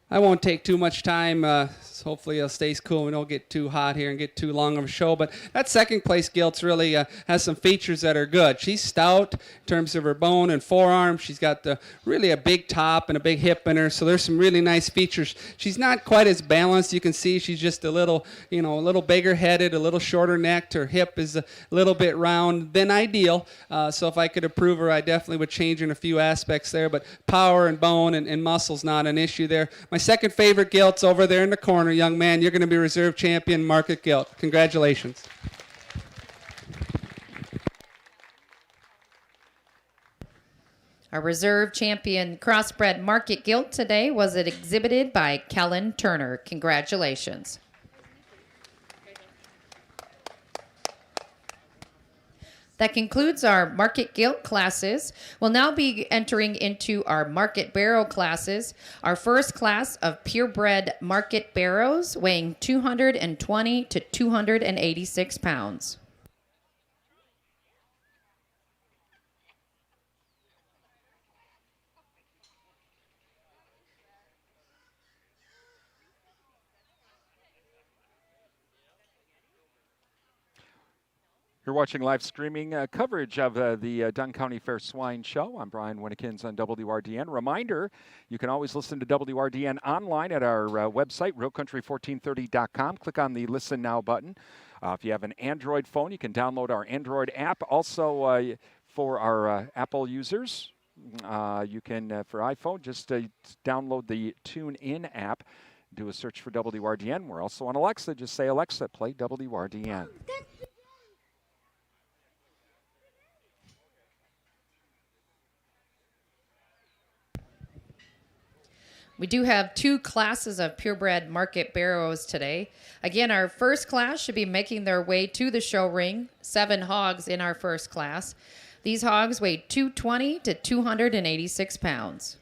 I won't take too much time. Hopefully it stays cool. We don't get too hot here and get too long of a show. But that second place Gilt's really has some features that are good. She's stout in terms of her bone and forearm. She's got really a big top and a big hip in her. So there's some really nice features. She's not quite as balanced. You can see she's just a little bigger headed, a little shorter necked. Her hip is a little bit round than ideal. So if I could improve her, I definitely would change in a few aspects there. But power and bone and muscle's not an issue there. My second favorite Gilt's over there in the corner. Young man, you're going to be reserve champion Market Guilt. Congratulations. Our reserve champion Crossbred Market Guilt today was exhibited by Kellen Turner. Congratulations. That concludes our Market Guilt classes. We'll now be entering into our Market Barrow classes. Our first class of purebred Market Barrows weighing 220 to 286 pounds. You're watching live streaming coverage of the Dunn County Fair Swine Show. I'm Brian Winnikins on WRDN. Reminder, you can always listen to WRDN online at our website, realcountry1430.com. Click on the Listen Now button. If you have an Android phone, you can download our Android app. Also, for our Apple users, you can, for iPhone, just download the TuneIn app. Do a search for WRDN. We're also on Alexa. Just say, Alexa, play WRDN. We do have two classes of purebred Market Barrows today. Again, our first class should be making their way to the show ring. 7 hogs in our first class. These hogs weigh 220 to 286 pounds.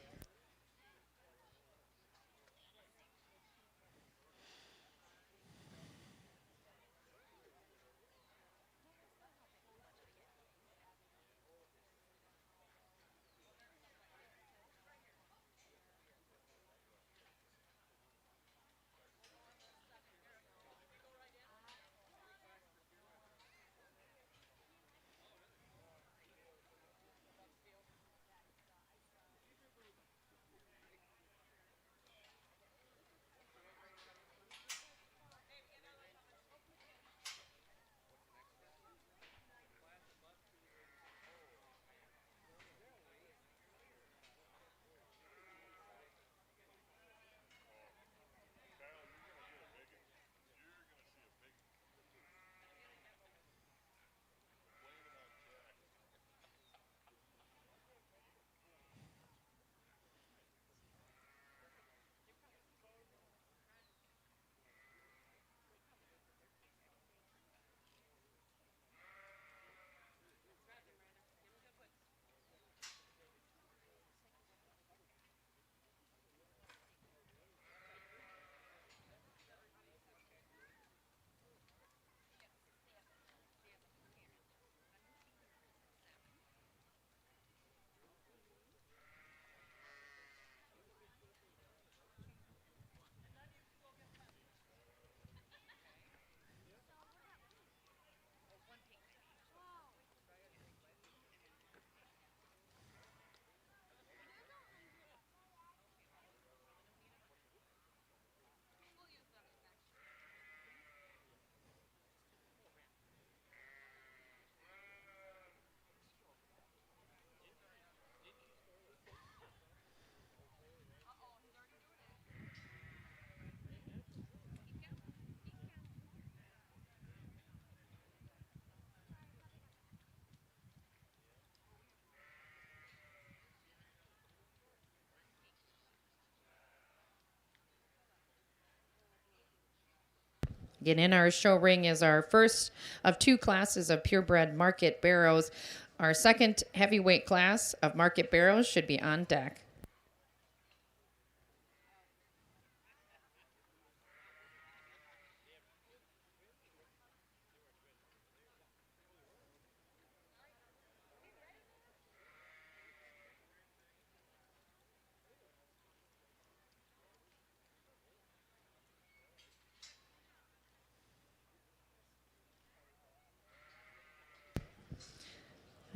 Again, in our show ring is our first of two classes of purebred market barrows. Our second heavyweight class of market barrows should be on deck.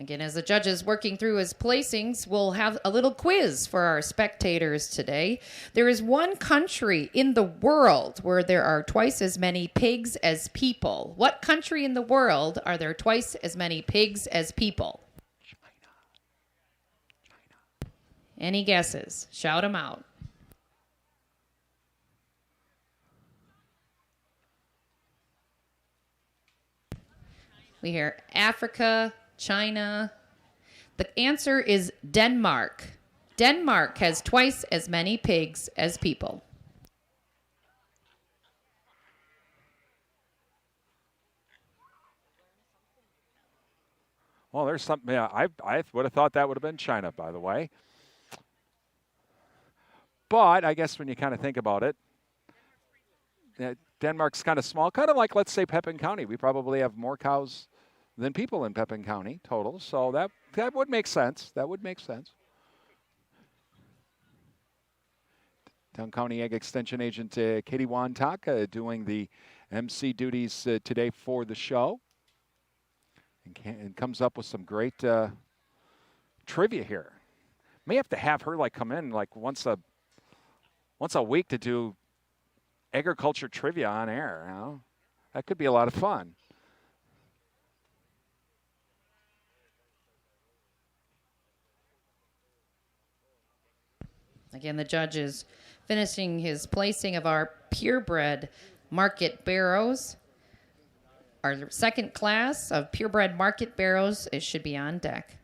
Again, as the judge is working through his placings, we'll have a little quiz for our spectators today. There is one country in the world where there are twice as many pigs as people. What country in the world are there twice as many pigs as people? China. Any guesses? Shout them out. We hear Africa, China. The answer is Denmark. Denmark has twice as many pigs as people. Well, there's something. Yeah, I would have thought that would have been China, by the way. But I guess when you kind of think about it, Denmark's kind of small, kind of like, let's say, Pepin County. We probably have more cows than people in Pepin County total. So that would make sense. That would make sense. Dunn County Ag Extension Agent Katie Wantak doing the MC duties today for the show. And comes up with some great trivia here. May have to have her come in once a week to do agriculture trivia on air. You know? That could be a lot of fun. Again, the judge is finishing his placing of our purebred market barrows. Our second class of purebred market barrows, it should be on deck.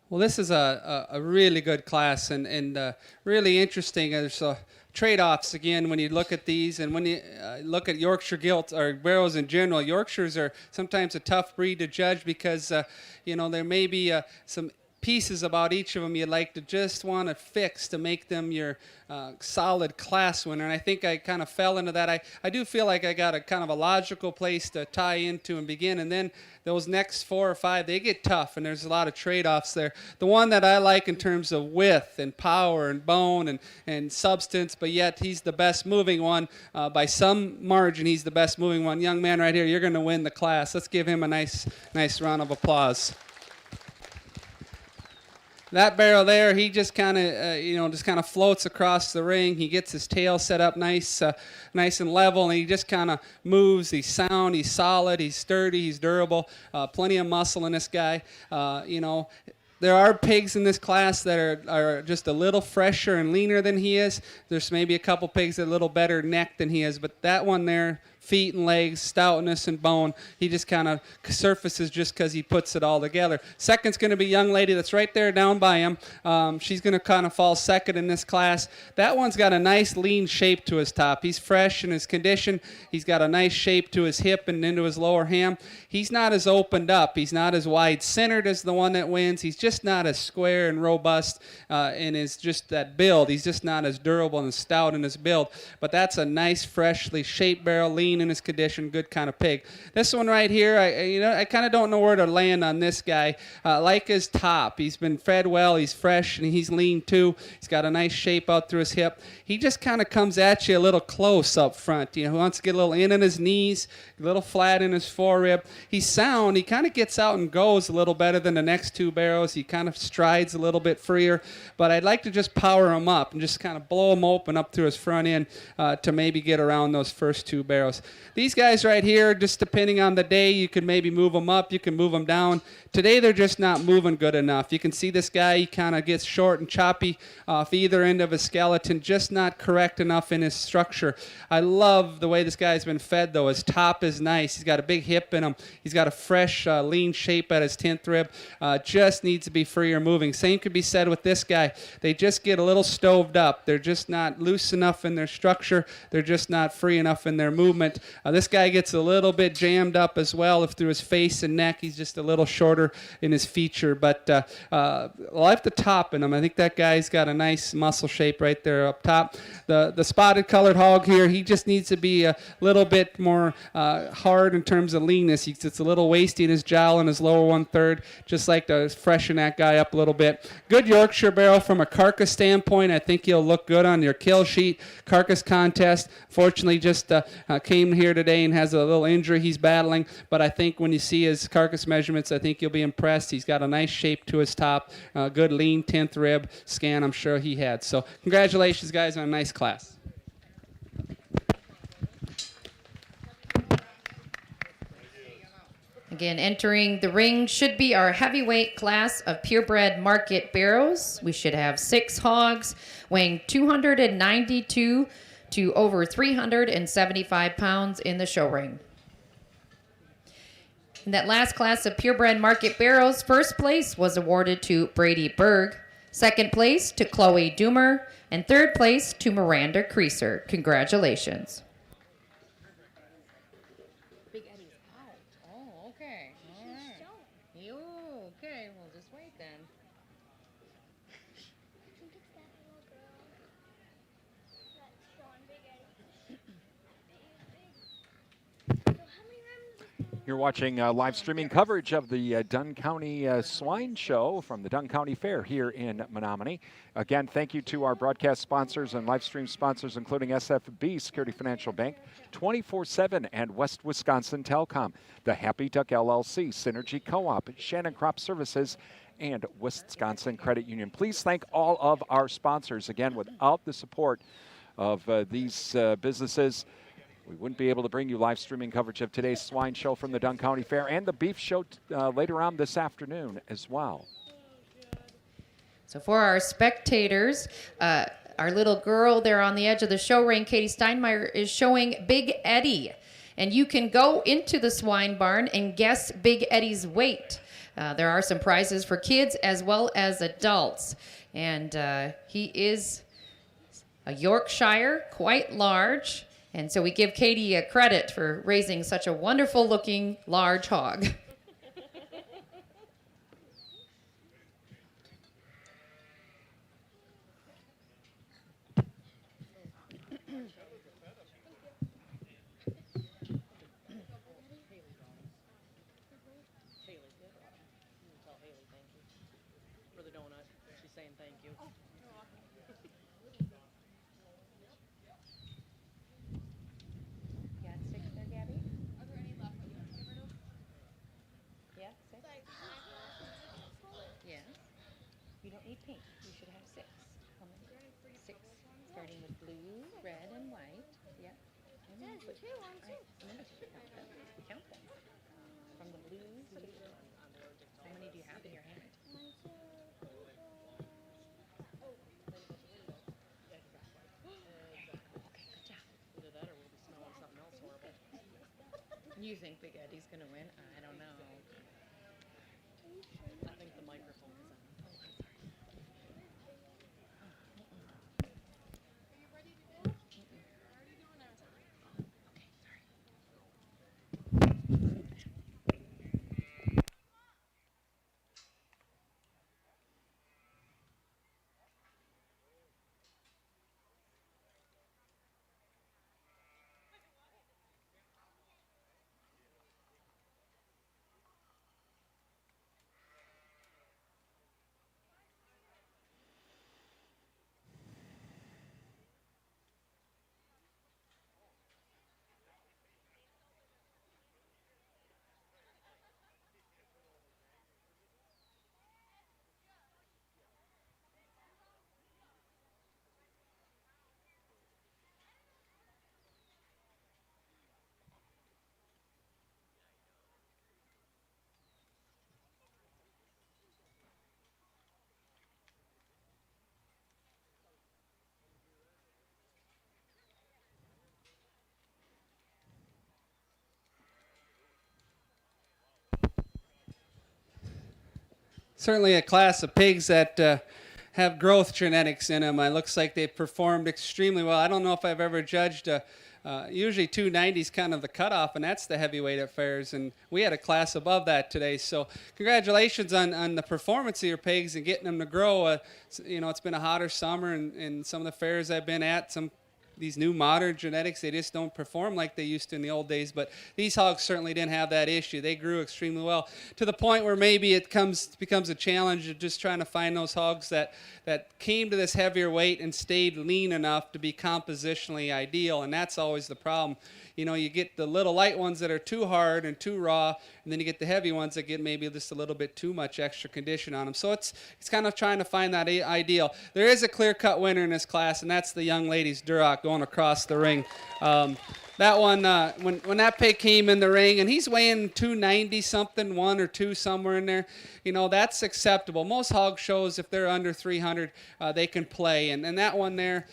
Well, this is a really good class and really interesting. There's trade-offs, again, when you look at these. And when you look at Yorkshire Guilt or barrows in general, Yorkshires are sometimes a tough breed to judge because, there may be some pieces about each of them you'd like to just want to fix to make them your solid class winner. And I think I kind of fell into that. I do feel like I got a kind of a logical place to tie into and begin. And then those next 4 or 5, they get tough, and there's a lot of trade-offs there. The one that I like in terms of width and power and bone and substance, but yet he's the best moving one. By some margin, he's the best moving one. Young man right here, you're going to win the class. Let's give him a nice round of applause. That barrel there, he just kind of floats across the ring. He gets his tail set up nice and level, and he just kind of moves. He's sound, he's solid, he's sturdy, he's durable. Plenty of muscle in this guy. There are pigs in this class that are just a little fresher and leaner than he is. There's maybe a couple pigs that are a little better neck than he is, but that one there, feet and legs, stoutness and bone, he just kind of surfaces just because he puts it all together. Second's going to be a young lady that's right there down by him. She's going to kind of fall second in this class. That one's got a nice lean shape to his top. He's fresh in his condition. He's got a nice shape to his hip and into his lower ham. He's not as opened up. He's not as wide-centered as the one that wins. He's just not as square and robust in his just that build. He's just not as durable and stout in his build. But that's a nice, freshly shaped barrel, lean lean in his condition, good kind of pig. This one right here, I kind of don't know where to land on this guy. Like his top, he's been fed well, he's fresh, and he's lean too. He's got a nice shape out through his hip. He just kind of comes at you a little close up front. He wants to get a little in on his knees, a little flat in his forerib. He's sound. He kind of gets out and goes a little better than the next two barrows. He kind of strides a little bit freer, but I'd like to just power him up and just kind of blow him open up through his front end to maybe get around those first two barrows. These guys right here, just depending on the day, you can maybe move them up, you can move them down. Today they're just not moving good enough. You can see this guy, he kind of gets short and choppy off either end of his skeleton, just not correct enough in his structure. I love the way this guy's been fed though. His top is nice. He's got a big hip in him. He's got a fresh, lean shape at his 10th rib. Just needs to be freer moving. Same could be said with this guy. They just get a little stoved up. They're just not loose enough in their structure. They're just not free enough in their movement. This guy gets a little bit jammed up as well through his face and neck. He's just a little shorter in his feature, but I like the top in him. I think that guy's got a nice muscle shape right there up top. The spotted colored hog here, he just needs to be a little bit more hard in terms of leanness. It's a little wasty in his jowl and his lower 1/3. Just like to freshen that guy up a little bit. Good Yorkshire barrel from a carcass standpoint. I think he'll look good on your kill sheet. Carcass contest. Fortunately, just came here today and has a little injury he's battling. But I think when you see his carcass measurements, I think you'll be impressed. He's got a nice shape to his top. Good lean 10th rib scan, I'm sure he had. So congratulations, guys, on a nice class. Again, entering the ring should be our heavyweight class of purebred market barrows. We should have 6 hogs weighing 292 to over 375 pounds in the show ring. In that last class of purebred market barrows, first place was awarded to Brady Berg, second place to Chloe Doomer, and third place to Miranda Creaser. Congratulations. Big Eddie's out. Oh, okay. All right. You okay? Well, just wait then. You're watching live streaming coverage of the Dunn County Swine Show from the Dunn County Fair here in Menominee. Again, thank you to our broadcast sponsors and live stream sponsors, including SFB Security Financial Bank, 24/7, and West Wisconsin Telcom, the Happy Duck LLC, Synergy Co-op, Shannon Crop Services, and Wisconsin Credit Union. Please thank all of our sponsors. Again, without the support of these businesses, we wouldn't be able to bring you live streaming coverage of today's Swine Show from the Dunn County Fair and the Beef Show later on this afternoon as well. So for our spectators, our little girl there on the edge of the show ring, Katie Steinmeier, is showing Big Eddie. And you can go into the swine barn and guess Big Eddie's weight. There are some prizes for kids as well as adults. And he is a Yorkshire, quite large. And so we give Katie a credit for raising such a wonderful looking large hog. For the donut. She's saying thank you. Got 6 there, Gabby? Are there any left that you want to give her to? Yeah, 6? Yes. You don't need pink. You should have 6. How many? 6. Starting with blue, red, and white. Yeah. There's 2 on 2. Count them. Count them. From the blue to the blue. How many do you have in your hand? 1, 2, Okay, good job. Either that or we'll be smelling something else horrible. You think Big Eddie's gonna win? I don't know. I think the microphone is on. Oh, I'm sorry. Are you ready to do it? We're already doing ours. Okay, sorry. certainly a class of pigs that have growth genetics in them. It looks like they've performed extremely well. I don't know if I've ever judged usually 290 is kind of the cutoff, and that's the heavyweight at fairs. And we had a class above that today. So congratulations on the performance of your pigs and getting them to grow. It's been a hotter summer, and some of the fairs I've been at, these new modern genetics, they just don't perform like they used to in the old days. But these hogs certainly didn't have that issue. They grew extremely well to the point where maybe it becomes a challenge of just trying to find those hogs that came to this heavier weight and stayed lean enough to be compositionally ideal. And that's always the problem. You get the little light ones that are too hard and too raw, and then you get the heavy ones that get maybe just a little bit too much extra condition on them. So it's kind of trying to find that ideal. There is a clear-cut winner in this class, and that's the young lady's Duroc going across the ring. That one, when that pig came in the ring, and he's weighing 290 something, 1 or 2 somewhere in there, that's acceptable. Most hog shows, if they're under 300, they can play, and that one there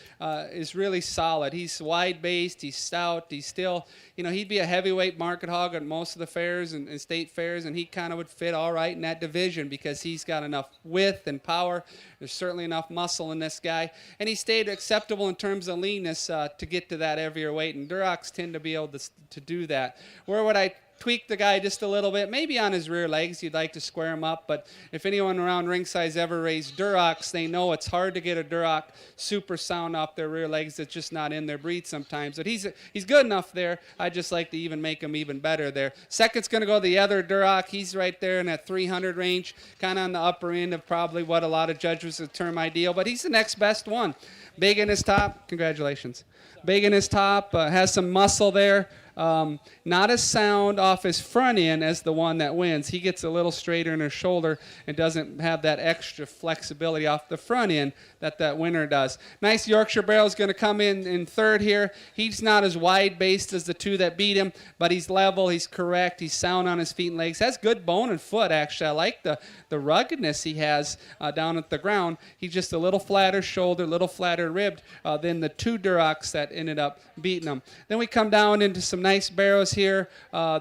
is really solid. He's wide-based, he's stout, he's still, he'd be a heavyweight market hog at most of the fairs and state fairs, and he kind of would fit all right in that division because he's got enough width and power. There's certainly enough muscle in this guy, and he stayed acceptable in terms of leanness to get to that heavier weight, and Durocs tend to be able to do that. Where would I tweak the guy just a little bit? Maybe on his rear legs, you'd like to square him up, but if anyone around ringside ever raised Durocs, they know it's hard to get a Duroc super sound off their rear legs. It's just not in their breed sometimes, but he's good enough there. I just like to even make him even better there. Second's going to go the other Duroc. He's right there in that 300 range, kind of on the upper end of probably what a lot of judges would term ideal, but he's the next best one. Big in his top. Congratulations. Big in his top, has some muscle there. Not as sound off his front end as the one that wins. He gets a little straighter in his shoulder and doesn't have that extra flexibility off the front end that winner does. Nice Yorkshire barrel is going to come in third here. He's not as wide-based as the two that beat him, but he's level, he's correct, he's sound on his feet and legs. Has good bone and foot, actually. I like the ruggedness he has down at the ground. He's just a little flatter shoulder, a little flatter ribbed than the two Durocs that ended up beating him. Then we come down into some nice barrows here.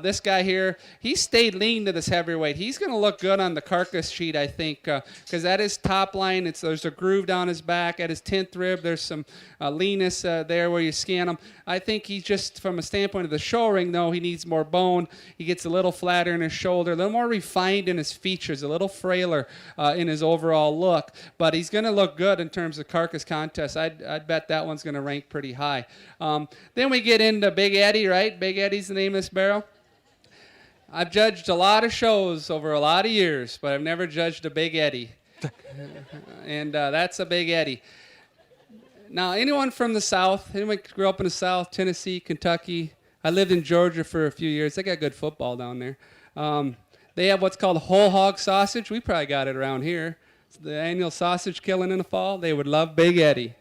This guy here, he stayed lean to this heavyweight. He's going to look good on the carcass sheet, I think, because at his top line, there's a groove down his back. At his 10th rib, there's some leanness there where you scan him. I think he's just, from a standpoint of the show ring, though, he needs more bone. He gets a little flatter in his shoulder, a little more refined in his features, a little frailer in his overall look. But he's going to look good in terms of carcass contest. I'd bet that one's going to rank pretty high. Then we get into Big Eddie, right? Big Eddie's the name of this barrel. I've judged a lot of shows over a lot of years, but I've never judged a Big Eddie. And that's a Big Eddie. Now, anyone from the South, anyone grew up in the South, Tennessee, Kentucky? I lived in Georgia for a few years. They got good football down there. They have what's called whole hog sausage. We probably got it around here. It's the annual sausage killing in the fall. They would love Big Eddie.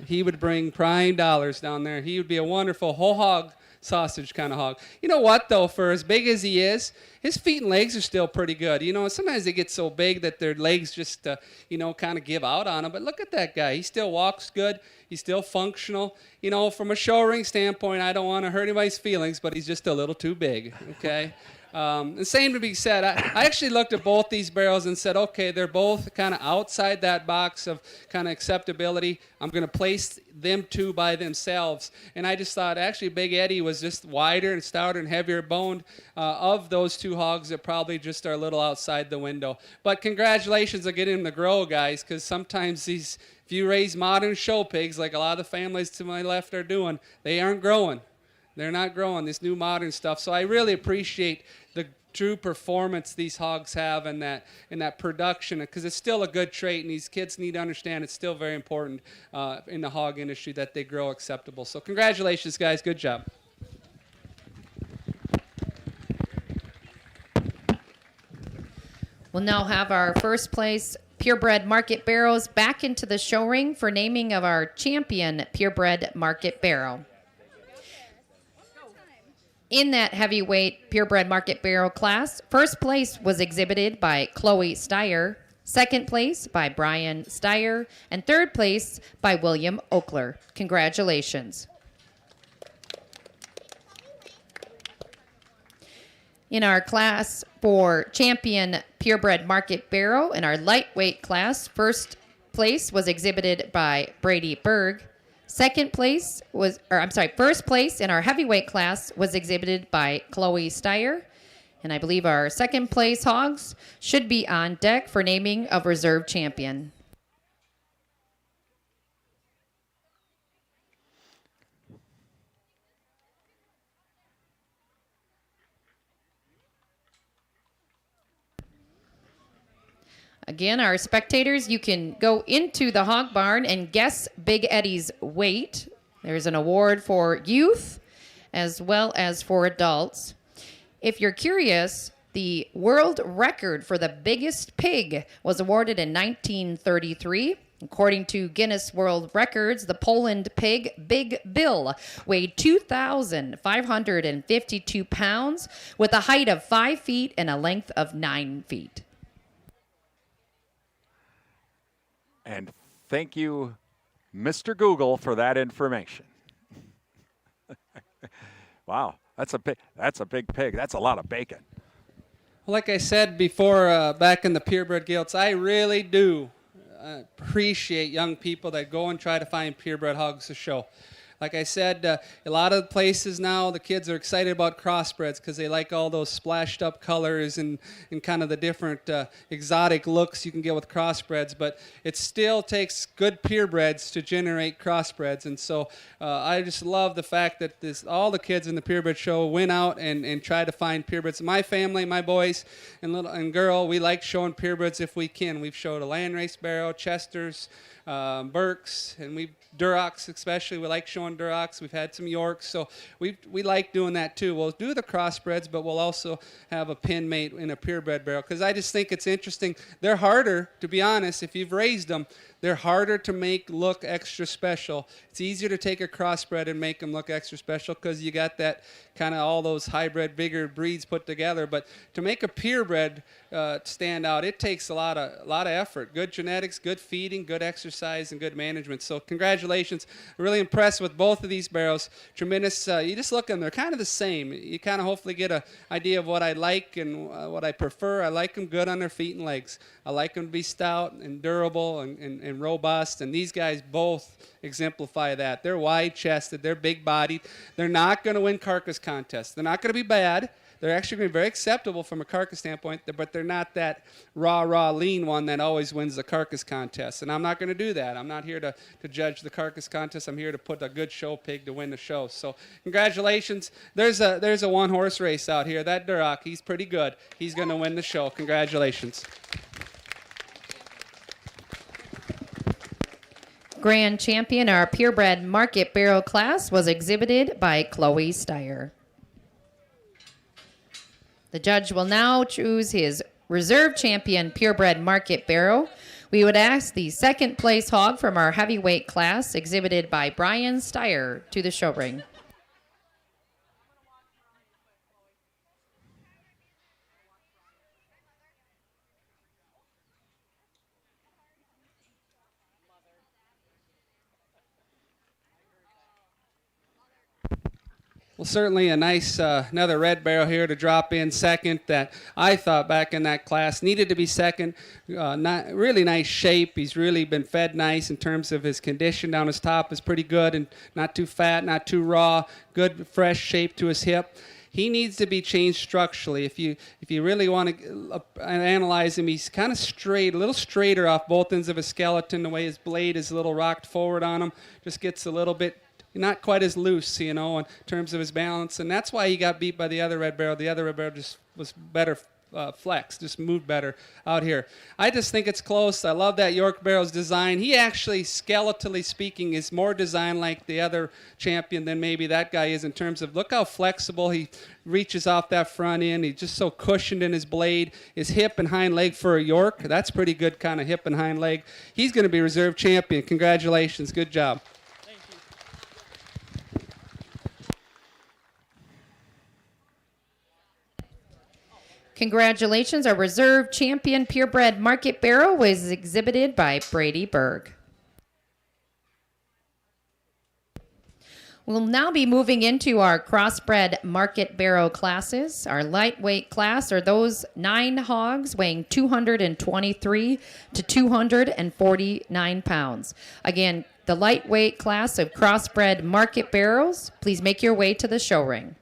He would bring prime dollars down there. He would be a wonderful whole hog sausage kind of hog. You know what, though? For as big as he is, his feet and legs are still pretty good. Sometimes they get so big that their legs just, kind of give out on them. But look at that guy. He still walks good. He's still functional. From a show ring standpoint, I don't want to hurt anybody's feelings, but he's just a little too big, okay? The same to be said. I actually looked at both these barrels and said, okay, they're both kind of outside that box of kind of acceptability. I'm going to place them two by themselves. And I just thought, actually, Big Eddie was just wider and stouter and heavier boned of those two hogs that probably just are a little outside the window. But congratulations on getting them to grow, guys, because sometimes if you raise modern show pigs, like a lot of the families to my left are doing, they aren't growing. They're not growing, this new modern stuff. So I really appreciate the true performance these hogs have in that production, because it's still a good trait, and these kids need to understand it's still very important in the hog industry that they grow acceptable. So congratulations, guys. Good job. We'll now have our first place purebred market barrows back into the show ring for naming of our champion purebred market barrow. In that heavyweight purebred market barrel class, first place was exhibited by Chloe Steyer, second place by Brian Steyer, and third place by William Oakler. Congratulations. In our class for champion purebred market barrow, in our lightweight class, first place was exhibited by Brady Berg. First place in our heavyweight class was exhibited by Chloe Steyer. And I believe our second place hogs should be on deck for naming of reserve champion. Again, our spectators, you can go into the hog barn and guess Big Eddie's weight. There's an award for youth as well as for adults. If you're curious, the world record for the biggest pig was awarded in 1933. According to Guinness World Records, the Poland pig Big Bill weighed 2,552 pounds with a height of 5 feet and a length of 9 feet. And thank you, Mr. Google, for that information. Wow, that's a big pig. That's a lot of bacon. Well, like I said before, back in the purebred guilds, I really do appreciate young people that go and try to find purebred hogs to show. Like I said, a lot of places now, the kids are excited about crossbreds because they like all those splashed up colors and kind of the different exotic looks you can get with crossbreds. But it still takes good purebreds to generate crossbreds. And so I just love the fact that all the kids in the purebred show went out and tried to find purebreds. My family, my boys and girl, we like showing purebreds if we can. We've showed a landrace barrow, Chesters, Berks, and Durocs especially. We like showing Durocs. We've had some Yorks, so we like doing that too. We'll do the crossbreds, but we'll also have a pin mate in a purebred barrel because I just think it's interesting. They're harder, to be honest, if you've raised them. They're harder to make look extra special. It's easier to take a crossbred and make them look extra special because you got that kind of all those hybrid, bigger breeds put together. But to make a purebred stand out, it takes a lot of effort. Good genetics, good feeding, good exercise, and good management. So congratulations. I'm really impressed with both of these barrows. Tremendous. You just look at them. They're kind of the same. You kind of hopefully get an idea of what I like and what I prefer. I like them good on their feet and legs. I like them to be stout and durable and robust, and these guys both exemplify that. They're wide-chested, they're big-bodied. They're not going to win carcass contests. They're not going to be bad. They're actually going to be very acceptable from a carcass standpoint, but they're not that raw, lean one that always wins the carcass contest, and I'm not going to do that. I'm not here to judge the carcass contest. I'm here to put a good show pig to win the show. So congratulations. There's a one-horse race out here. That Duroc, he's pretty good. He's going to win the show. Congratulations. Grand champion, our purebred market barrow class, was exhibited by Chloe Steyer. The judge will now choose his reserve champion purebred market barrow. We would ask the second place hog from our heavyweight class, exhibited by Brian Steyer, to the show ring. Well, certainly a nice another red barrel here to drop in second that I thought back in that class needed to be second. Not really nice shape. He's really been fed nice in terms of his condition down his top is pretty good and not too fat, not too raw. Good fresh shape to his hip. He needs to be changed structurally. If you really want to analyze him, he's kind of straight, a little straighter off both ends of his skeleton. The way his blade is a little rocked forward on him, just gets a little bit not quite as loose, in terms of his balance. And that's why he got beat by the other red barrel. The other red barrel just was better flexed, just moved better out here. I just think it's close. I love that York barrel's design. He actually, skeletally speaking, is more designed like the other champion than maybe that guy is in terms of, look how flexible he reaches off that front end. He's just so cushioned in his blade. His hip and hind leg for a York, that's pretty good kind of hip and hind leg. He's going to be reserve champion. Congratulations. Good job. Congratulations, our reserve champion purebred market barrow was exhibited by Brady Berg. We'll now be moving into our crossbred market barrow classes. Our lightweight class are those 9 hogs weighing 223 to 249 pounds. Again, the lightweight class of crossbred market barrows, please make your way to the show ring.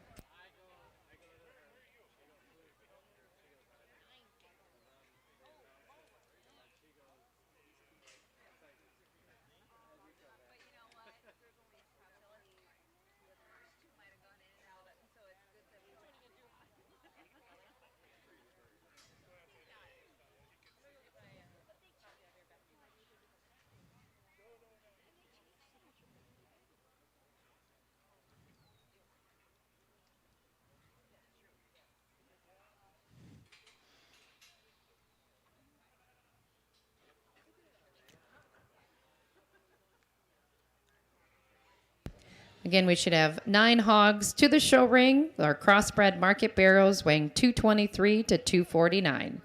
Again, we should have 9 hogs to the show ring. Our crossbred market barrows weighing 223 to 249.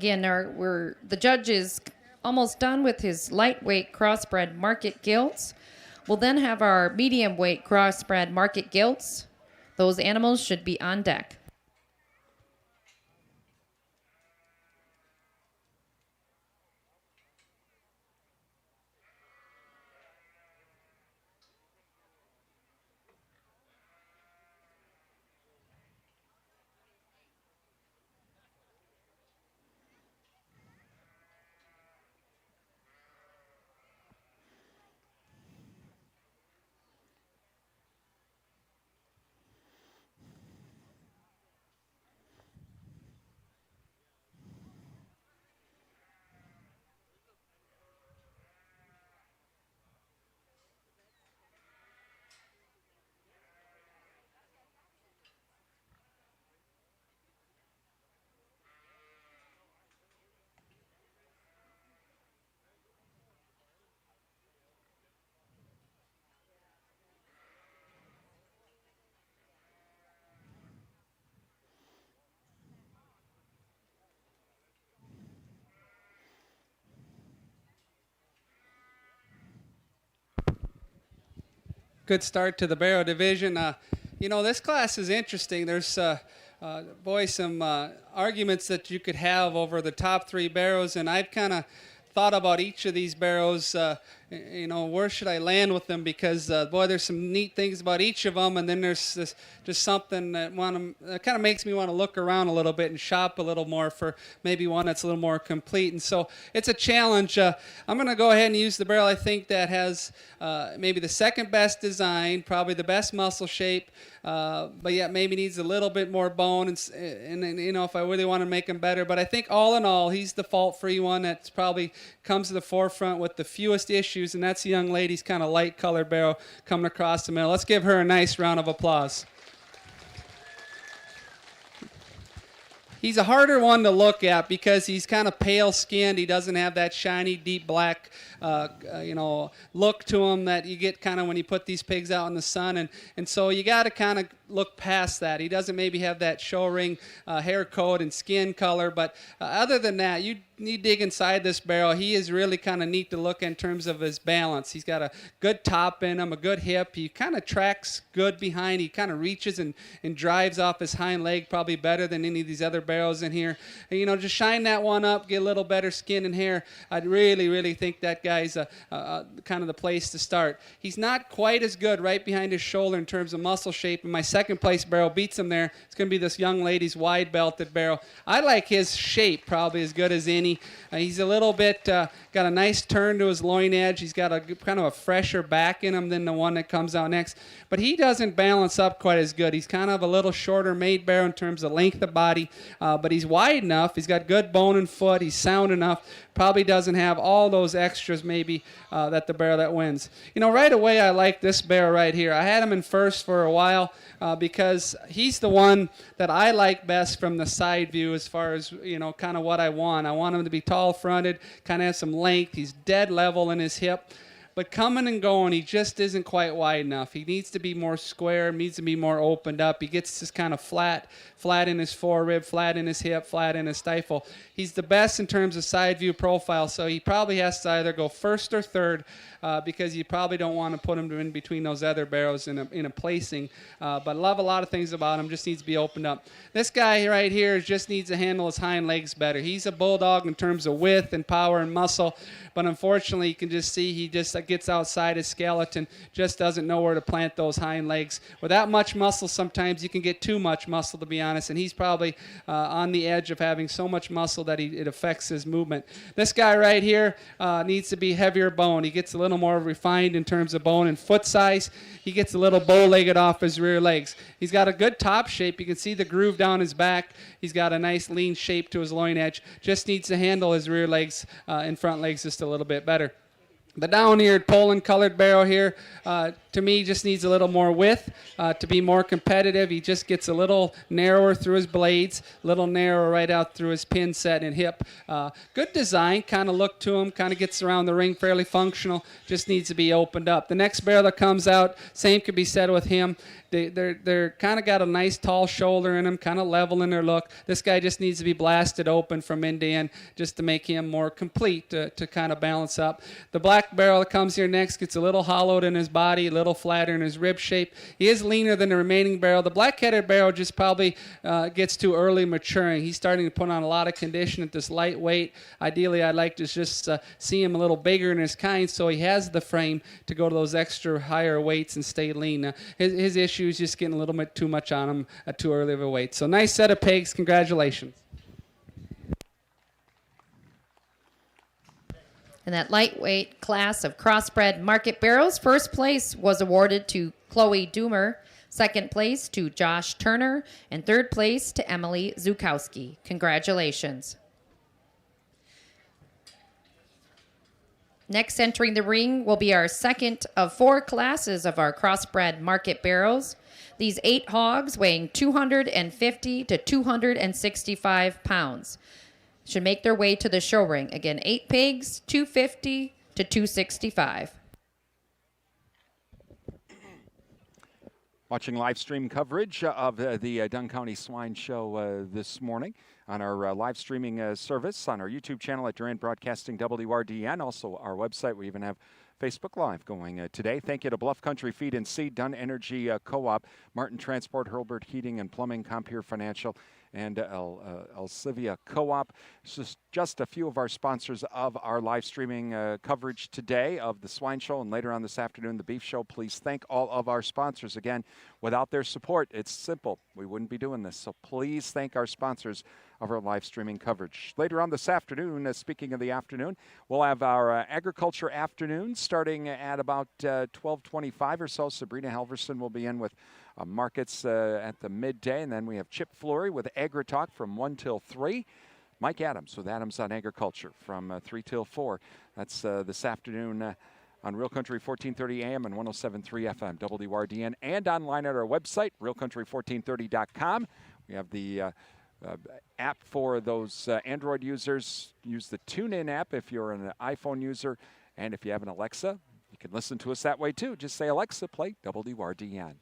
again, the judge is almost done with his lightweight crossbred market gilts. We'll then have our medium weight crossbred market gilts. Those animals should be on deck. Good start to the barrow division. You know, this class is interesting. There's, some arguments that you could have over the top three barrows, and I've kind of thought about each of these barrows. You know, where should I land with them? Because boy, there's some neat things about each of them, and then there's just something that kind of makes me want to look around a little bit and shop a little more for maybe one that's a little more complete. And so it's a challenge. I'm going to go ahead and use the barrel I think that has maybe the second best design, probably the best muscle shape, but yet maybe needs a little bit more bone. And you know, if I really want to make him better, but I think all in all, he's the fault-free one that's probably comes to the forefront with the fewest issues. And that's the young lady's kind of light colored barrel coming across the middle. Let's give her a nice round of applause. He's a harder one to look at because he's kind of pale skinned. He doesn't have that shiny, deep black, look to him that you get kind of when you put these pigs out in the sun. And so you got to kind of look past that. He doesn't maybe have that show ring hair coat and skin color. But other than that, you dig inside this barrel, he is really kind of neat to look in terms of his balance. He's got a good top in him, a good hip. He kind of tracks good behind. He kind of reaches and drives off his hind leg probably better than any of these other barrels in here. And, you know, just shine that one up, get a little better skin and hair. I'd really, really think that guy's kind of the place to start. He's not quite as good right behind his shoulder in terms of muscle shape, and my second place barrel beats him there. It's going to be this young lady's wide belted barrel. I like his shape probably as good as any. He's a little bit, got a nice turn to his loin edge. He's got a kind of a fresher back in him than the one that comes out next. But he doesn't balance up quite as good. He's kind of a little shorter made barrel in terms of length of body, but he's wide enough. He's got good bone and foot. He's sound enough. Probably doesn't have all those extras maybe that the barrel that wins. You know, right away I like this barrel right here. I had him in first for a while because he's the one that I like best from the side view as far as, you know, kind of what I want. I want him to be tall fronted, kind of have some length. He's dead level in his hip. But coming and going, he just isn't quite wide enough. He needs to be more square, needs to be more opened up. He gets just kind of flat in his forerib, flat in his hip, flat in his stifle. He's the best in terms of side view profile, so he probably has to either go first or third because you probably don't want to put him in between those other barrels in a placing. But love a lot of things about him, just needs to be opened up. This guy right here just needs to handle his hind legs better. He's a bulldog in terms of width and power and muscle, but unfortunately you can just see he just gets outside his skeleton, just doesn't know where to plant those hind legs. With that much muscle, sometimes you can get too much muscle, to be honest, and he's probably on the edge of having so much muscle that it affects his movement. This guy right here needs to be heavier bone. He gets a little more refined in terms of bone and foot size. He gets a little bow-legged off his rear legs. He's got a good top shape. You can see the groove down his back. He's got a nice lean shape to his loin edge. Just needs to handle his rear legs and front legs just a little bit better. The down-eared Poland colored barrel here, to me, just needs a little more width to be more competitive. He just gets a little narrower through his blades, a little narrower right out through his pin set and hip. Good design, kind of look to him, kind of gets around the ring, fairly functional, just needs to be opened up. The next barrel that comes out, same could be said with him. They're kind of got a nice tall shoulder in them, kind of level in their look. This guy just needs to be blasted open from end to end just to make him more complete to kind of balance up. The black barrel that comes here next gets a little hollowed in his body, a little flatter in his rib shape. He is leaner than the remaining barrel. The black-headed barrel just probably gets too early maturing. He's starting to put on a lot of condition at this light weight. Ideally, I'd like to just see him a little bigger in his kind so he has the frame to go to those extra higher weights and stay lean. His issue is just getting a little bit too much on him at too early of a weight. So nice set of pigs. Congratulations. In that lightweight class of crossbred market barrels, first place was awarded to Chloe Doomer, second place to Josh Turner, and third place to Emily Zukowski. Congratulations. Next entering the ring will be our second of 4 classes of our crossbred market barrels. These 8 hogs weighing 250 to 265 pounds should make their way to the show ring. Again, 8 pigs, 250 to 265. Watching live stream coverage of the Dunn County Swine Show this morning on our live streaming service on our YouTube channel at Durant Broadcasting WRDN. Also our website. We even have Facebook Live going today. Thank you to Bluff Country Feed and Seed, Dunn Energy Co-op, Martin Transport, Hurlburt Heating and Plumbing, Compeer Financial, and Elsivia Co-op. This is just a few of our sponsors of our live streaming coverage today of the Swine Show and later on this afternoon, the Beef Show. Please thank all of our sponsors. Again, without their support, it's simple. We wouldn't be doing this. So please thank our sponsors of our live streaming coverage. Later on this afternoon, speaking of the afternoon, we'll have our agriculture afternoon starting at about 12:25 or so. Sabrina Halverson will be in with markets at the midday, and then we have Chip Flory with Agri Talk from 1 till 3. Mike Adams with Adams on Agriculture from 3 till 4. That's this afternoon on Real Country 1430 AM and 107.3 FM, WRDN, and online at our website, realcountry1430.com. We have the app for those Android users. Use the TuneIn app if you're an iPhone user, and if you have an Alexa, you can listen to us that way too. Just say, Alexa, play WRDN.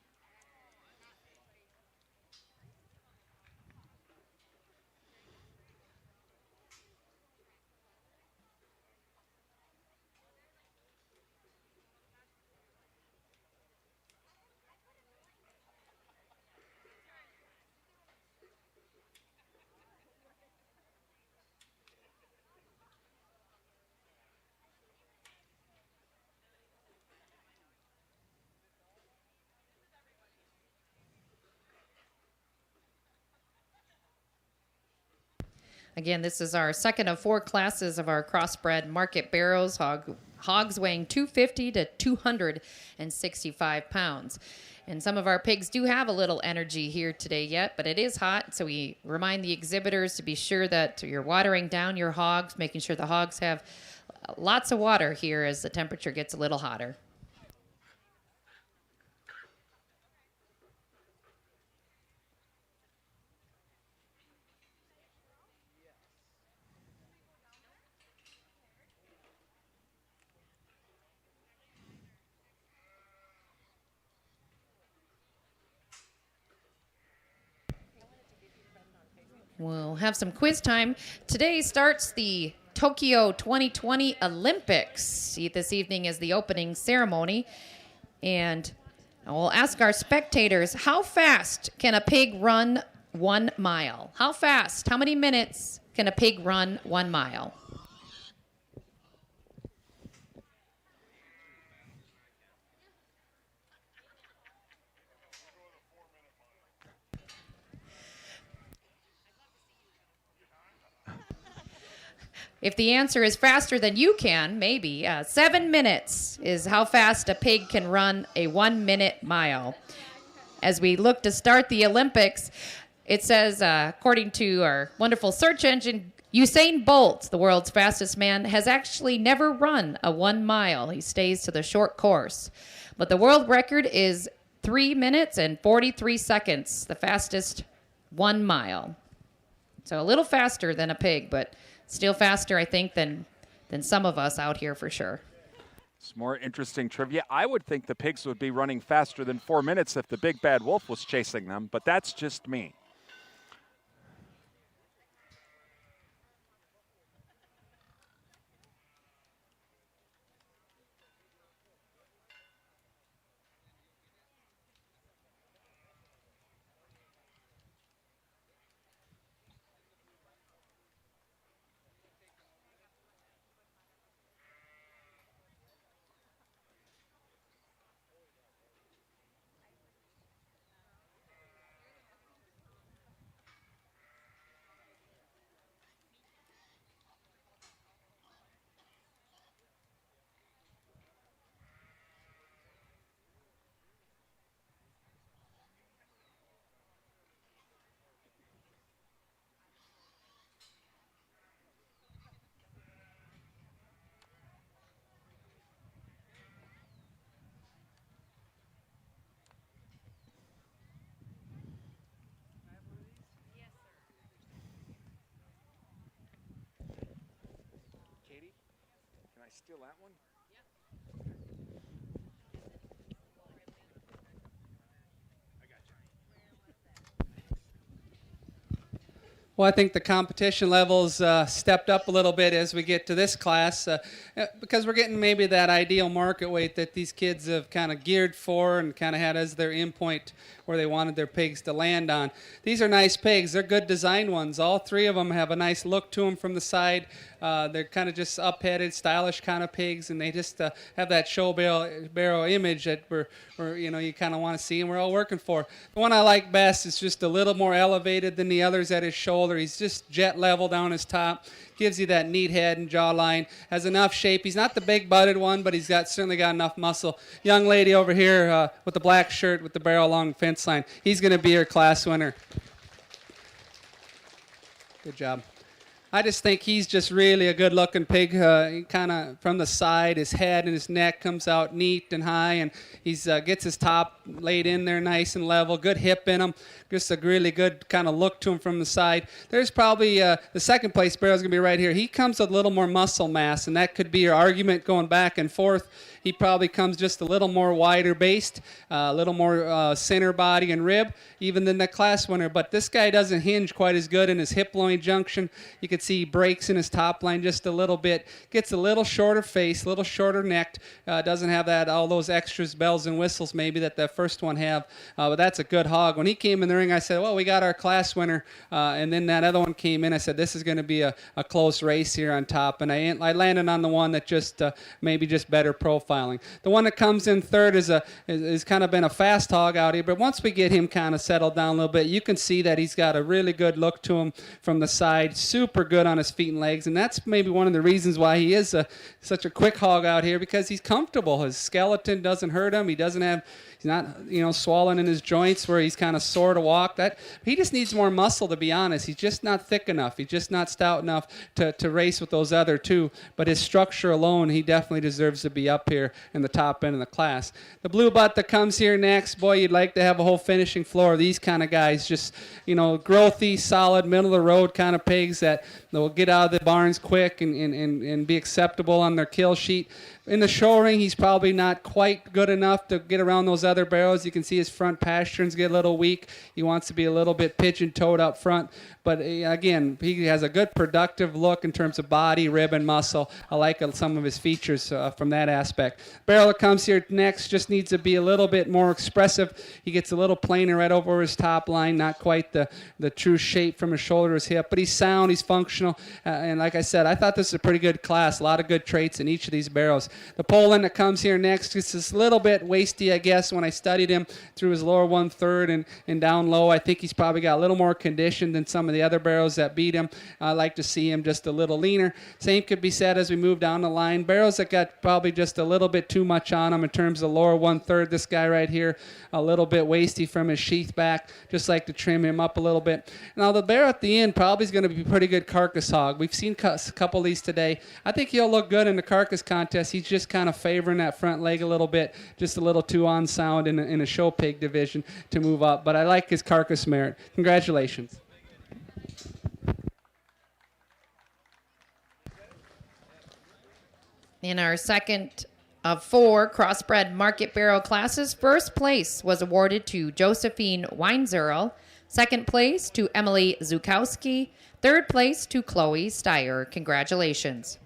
Again, this is our second of 4 classes of our crossbred market barrels, hogs weighing 250 to 265 pounds. And some of our pigs do have a little energy here today yet, but it is hot, so we remind the exhibitors to be sure that you're watering down your hogs, making sure the hogs have lots of water here as the temperature gets a little hotter. We'll have some quiz time. Today starts the Tokyo 2020 Olympics. This evening is the opening ceremony. And we'll ask our spectators, how fast can a pig run 1 mile? How fast? How many minutes can a pig run 1 mile? If the answer is faster than you can, maybe. 7 minutes is how fast a pig can run a 1 minute mile. As we look to start the Olympics, it says, according to our wonderful search engine, Usain Bolt, the world's fastest man, has actually never run a 1 mile. He stays to the short course. But the world record is 3 minutes and 43 seconds, the fastest 1 mile. So a little faster than a pig, but still faster, I think, than some of us out here for sure. It's more interesting trivia. I would think the pigs would be running faster than 4 minutes if the big bad wolf was chasing them, but that's just me. Katie, can I steal that one? Well, I think the competition levels stepped up a little bit as we get to this class because we're getting maybe that ideal market weight that these kids have kind of geared for and kind of had as their endpoint where they wanted their pigs to land on. These are nice pigs. They're good design ones. All three of them have a nice look to them from the side. They're kind of just up-headed, stylish kind of pigs, and they just have that show barrel image that you kind of want to see, and we're all working for. The one I like best is just a little more elevated than the others at his shoulder. He's just jet level down his top. Gives you that neat head and jawline. Has enough shape. He's not the big-butted one, but he's certainly got enough muscle. Young lady over here with the black shirt with the barrel along the fence line. He's going to be your class winner. Good job. I just think he's just really a good-looking pig. Kind of from the side, his head and his neck comes out neat and high, and he's gets his top laid in there nice and level. Good hip in him. Just a really good kind of look to him from the side. There's probably the second place barrel is going to be right here. He comes with a little more muscle mass, and that could be your argument going back and forth. He probably comes just a little more wider based, a little more center body and rib, even than the class winner. But this guy doesn't hinge quite as good in his hip-loin junction. You can see he breaks in his top line just a little bit. Gets a little shorter face, a little shorter necked. Doesn't have all those extras, bells and whistles maybe that first one have. But that's a good hog. When he came in the ring, I said, well, we got our class winner. And then that other one came in. I said, this is going to be a close race here on top. And I landed on the one that just maybe just better profiling. The one that comes in third is kind of been a fast hog out here, but once we get him kind of settled down a little bit, you can see that he's got a really good look to him from the side, super good on his feet and legs, and that's maybe one of the reasons why he is such a quick hog out here, because he's comfortable. His skeleton doesn't hurt him. He's not, swollen in his joints where he's kind of sore to walk. He just needs more muscle, to be honest. He's just not thick enough. He's just not stout enough to race with those other two. But his structure alone, he definitely deserves to be up here in the top end of the class. The blue butt that comes here next, boy, you'd like to have a whole finishing floor. These kind of guys, just, growthy, solid, middle-of-the-road kind of pigs that will get out of the barns quick and be acceptable on their kill sheet. In the show ring, he's probably not quite good enough to get around those other barrels. You can see his front pasterns get a little weak. He wants to be a little bit pigeon-toed up front. But again, he has a good productive look in terms of body, rib, and muscle. I like some of his features from that aspect. Barrel that comes here next just needs to be a little bit more expressive. He gets a little plainer right over his top line, not quite the true shape from his shoulder to his hip. But he's sound, he's functional. And like I said, I thought this was a pretty good class. A lot of good traits in each of these barrels. The Poland that comes here next is just a little bit wasty, I guess, when I studied him through his lower 1/3 and down low. I think he's probably got a little more condition than some of the other barrels that beat him. I like to see him just a little leaner. Same could be said as we move down the line. Barrels that got probably just a little bit too much on them in terms of the lower 1/3. This guy right here, a little bit wasty from his sheath back. Just like to trim him up a little bit. Now the barrel at the end probably is going to be a pretty good carcass hog. We've seen a couple of these today. I think he'll look good in the carcass contest. He's just kind of favoring that front leg a little bit, just a little too on sound in a show pig division to move up. But I like his carcass merit. Congratulations. In our second of 4 crossbred market barrel classes, first place was awarded to Josephine Weinzerl, second place to Emily Zukowski, third place to Chloe Steyer. Congratulations.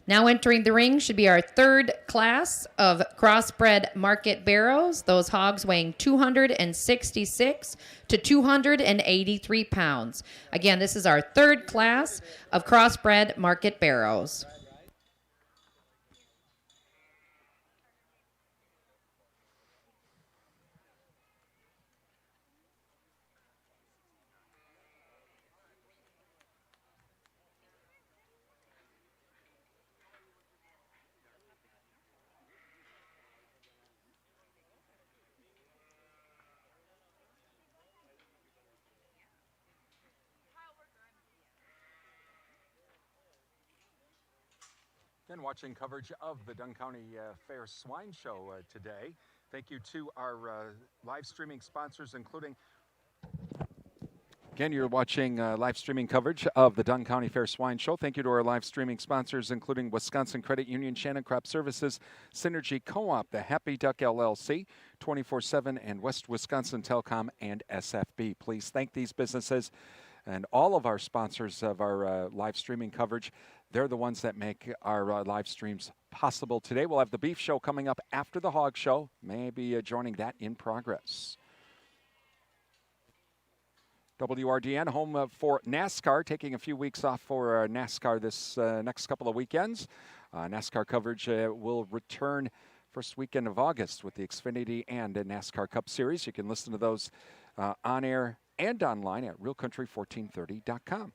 Now entering the ring should be our third class of crossbred market barrows. Those hogs weighing 266 to 283 pounds. Again, this is our third class of crossbred market barrows. Again, watching coverage of the Dunn County Fair Swine Show today. Thank you to our live streaming sponsors, including... Again, you're watching live streaming coverage of the Dunn County Fair Swine Show. Thank you to our live streaming sponsors, including Wisconsin Credit Union, Shannon Crop Services, Synergy Co-op, the Happy Duck LLC, 24/7, and West Wisconsin Telecom and SFB. Please thank these businesses and all of our sponsors of our live streaming coverage. They're the ones that make our live streams possible. Today we'll have the beef show coming up after the hog show. Maybe joining that in progress. WRDN, home for NASCAR, taking a few weeks off for NASCAR this next couple of weekends. NASCAR coverage will return first weekend of August with the Xfinity and NASCAR Cup Series. You can listen to those on air and online at realcountry1430.com.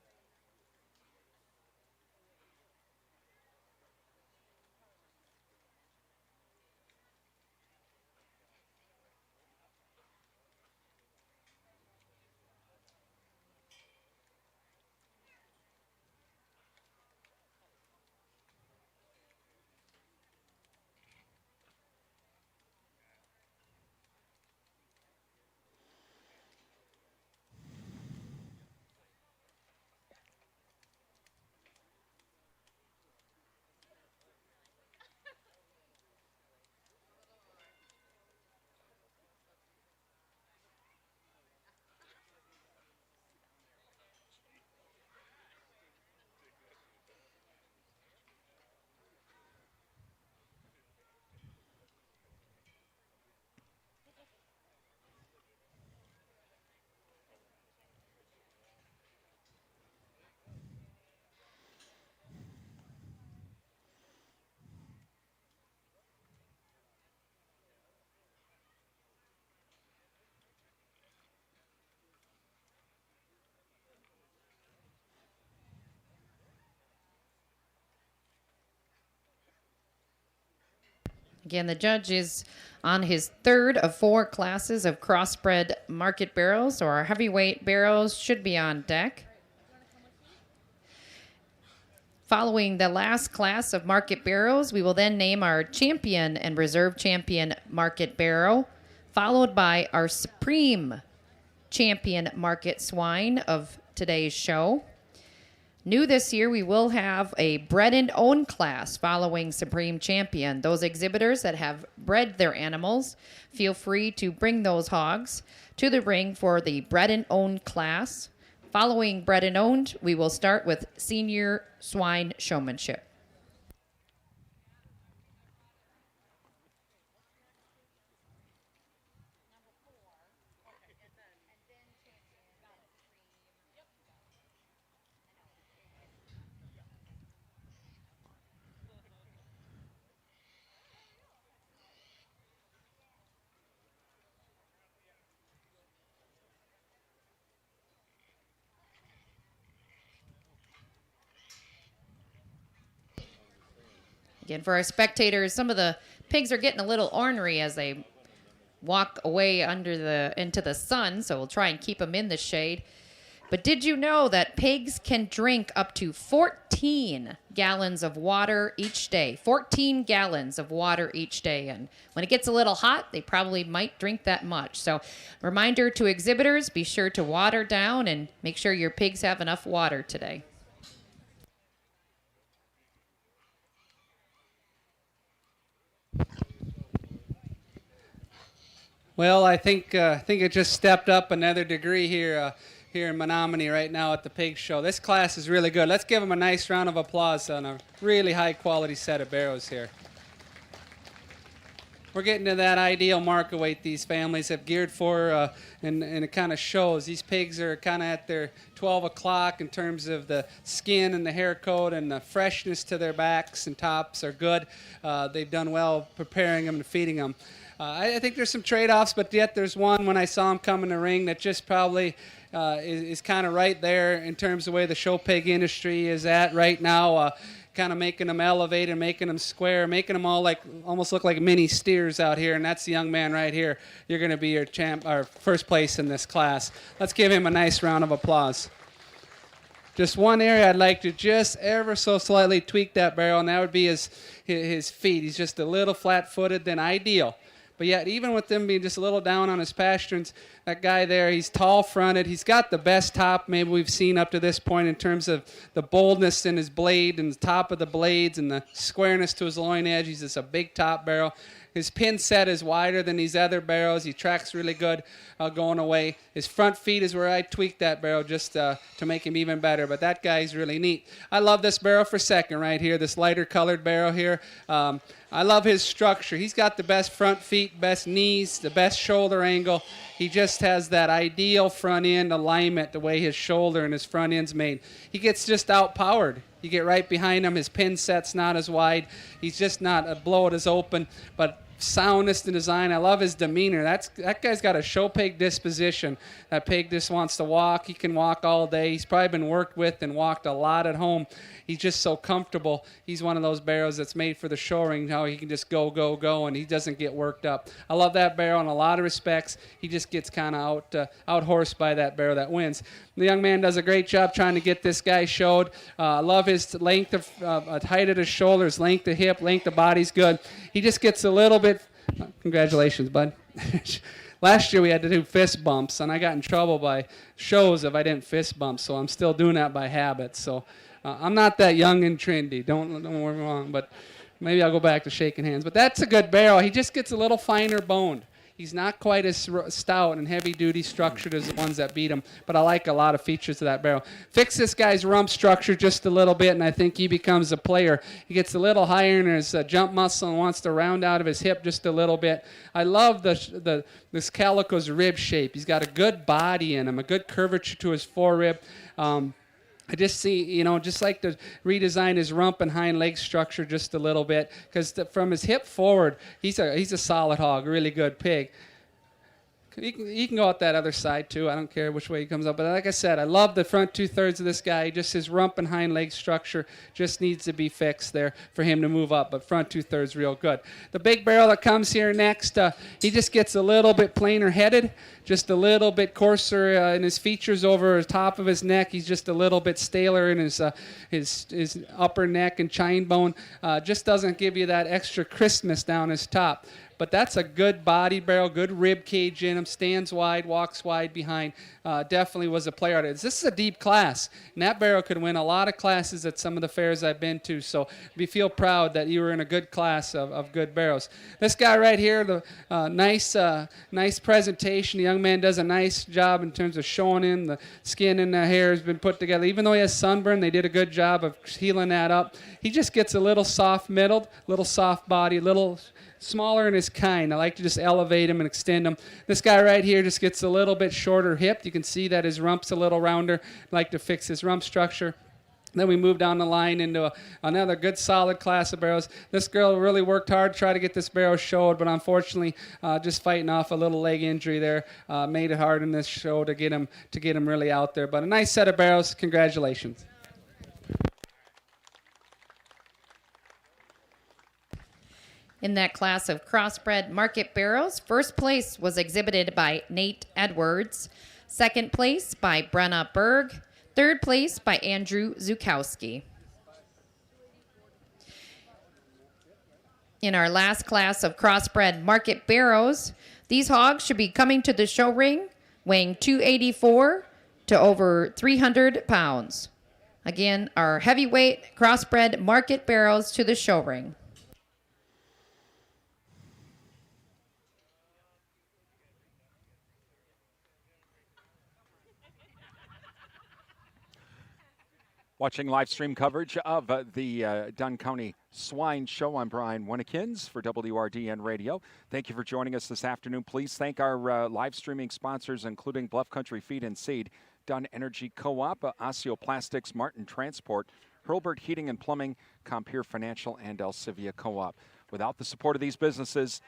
Again, the judge is on his third of 4 classes of crossbred market barrels, so our heavyweight barrels should be on deck. Following the last class of market barrels, we will then name our champion and reserve champion market barrel, followed by our supreme champion market swine of today's show. New this year, we will have a bred and owned class following Supreme Champion. Those exhibitors that have bred their animals, feel free to bring those hogs to the ring for the bred and owned class. Following bred and owned, we will start with senior swine showmanship. And for our spectators, some of the pigs are getting a little ornery as they walk away into the sun, so we'll try and keep them in the shade. But did you know that pigs can drink up to 14 gallons of water each day? 14 gallons of water each day. And when it gets a little hot, they probably might drink that much. So reminder to exhibitors, be sure to water down and make sure your pigs have enough water today. Well, I think it just stepped up another degree here in Menominee right now at the pig show. This class is really good. Let's give them a nice round of applause on a really high quality set of barrows here. We're getting to that ideal market weight these families have geared for, and it kind of shows. These pigs are kind of at their 12 o'clock in terms of the skin and the hair coat, and the freshness to their backs and tops are good. They've done well preparing them and feeding them. I think there's some trade-offs, but yet there's one when I saw him come in the ring that just probably is kind of right there in terms of the way the show pig industry is at right now, kind of making them elevated, making them square, making them all almost look like mini steers out here, and that's the young man right here. You're going to be your first place in this class. Let's give him a nice round of applause. Just one area I'd like to just ever so slightly tweak that barrel, and that would be his feet. He's just a little flat-footed than ideal. But yet, even with them being just a little down on his pasterns, that guy there, he's tall-fronted. He's got the best top maybe we've seen up to this point in terms of the boldness in his blade and the top of the blades and the squareness to his loin edge. He's just a big top barrel. His pin set is wider than these other barrels. He tracks really good going away. His front feet is where I tweaked that barrel just to make him even better. But that guy's really neat. I love this barrel for second right here, this lighter colored barrel here. I love his structure. He's got the best front feet, best knees, the best shoulder angle. He just has that ideal front end alignment, the way his shoulder and his front end's made. He gets just outpowered. You get right behind him. His pin set's not as wide. He's just not a blowout as open, but soundness in design. I love his demeanor. That guy's got a show pig disposition. That pig just wants to walk. He can walk all day. He's probably been worked with and walked a lot at home. He's just so comfortable. He's one of those barrels that's made for the show ring, how he can just go, go, go, and he doesn't get worked up. I love that barrel in a lot of respects. He just gets kind of out-horsed by that barrel that wins. The young man does a great job trying to get this guy showed. I love his length of height of his shoulders, length of hip, length of body's good. He just gets a little bit. Congratulations, bud. Last year we had to do fist bumps, and I got in trouble by shows if I didn't fist bump, so I'm still doing that by habit. So I'm not that young and trendy. Don't get me wrong, but maybe I'll go back to shaking hands. But that's a good barrel. He just gets a little finer boned. He's not quite as stout and heavy-duty structured as the ones that beat him, but I like a lot of features of that barrel. Fix this guy's rump structure just a little bit, and I think he becomes a player. He gets a little higher in his jump muscle and wants to round out of his hip just a little bit. I love this Calico's rib shape. He's got a good body in him, a good curvature to his forerib. I just see, just like to redesign his rump and hind leg structure just a little bit, because from his hip forward, he's a solid hog, really good pig. He can go out that other side too. I don't care which way he comes up. But like I said, I love the front two-thirds of this guy. Just his rump and hind leg structure just needs to be fixed there for him to move up. But front two-thirds real good. The big barrel that comes here next, he just gets a little bit plainer headed, just a little bit coarser in his features over the top of his neck. He's just a little bit staler in his upper neck and chine bone. Just doesn't give you that extra crispness down his top. But that's a good body barrel, good rib cage in him, stands wide, walks wide behind. Definitely was a player artist. This is a deep class, and that barrel could win a lot of classes at some of the fairs I've been to. So we feel proud that you were in a good class of good barrels. This guy right here, the nice presentation. The young man does a nice job in terms of showing him. The skin and the hair has been put together. Even though he has sunburn, they did a good job of healing that up. He just gets a little soft-middled, little soft body, little smaller in his kind. I like to just elevate him and extend him. This guy right here just gets a little bit shorter hip. You can see that his rump's a little rounder. I like to fix his rump structure. Then we move down the line into another good solid class of barrels. This girl really worked hard to try to get this barrel showed, but unfortunately just fighting off a little leg injury there made it hard in this show to get him really out there. But a nice set of barrels. Congratulations. In that class of crossbred market barrows, first place was exhibited by Nate Edwards, second place by Brenna Berg, third place by Andrew Zukowski. In our last class of crossbred market barrows, these hogs should be coming to the show ring weighing 284 to over 300 pounds. Again, our heavyweight crossbred market barrows to the show ring. Watching live stream coverage of the Dunn County Swine Show, I'm Brian Winnekins for WRDN Radio. Thank you for joining us this afternoon. Please thank our live streaming sponsors, including Bluff Country Feed and Seed, Dunn Energy Co-op, Osteoplastics, Martin Transport, Hurlburt Heating and Plumbing, Compeer Financial, and Elsivia Co-op. Without the support of these businesses,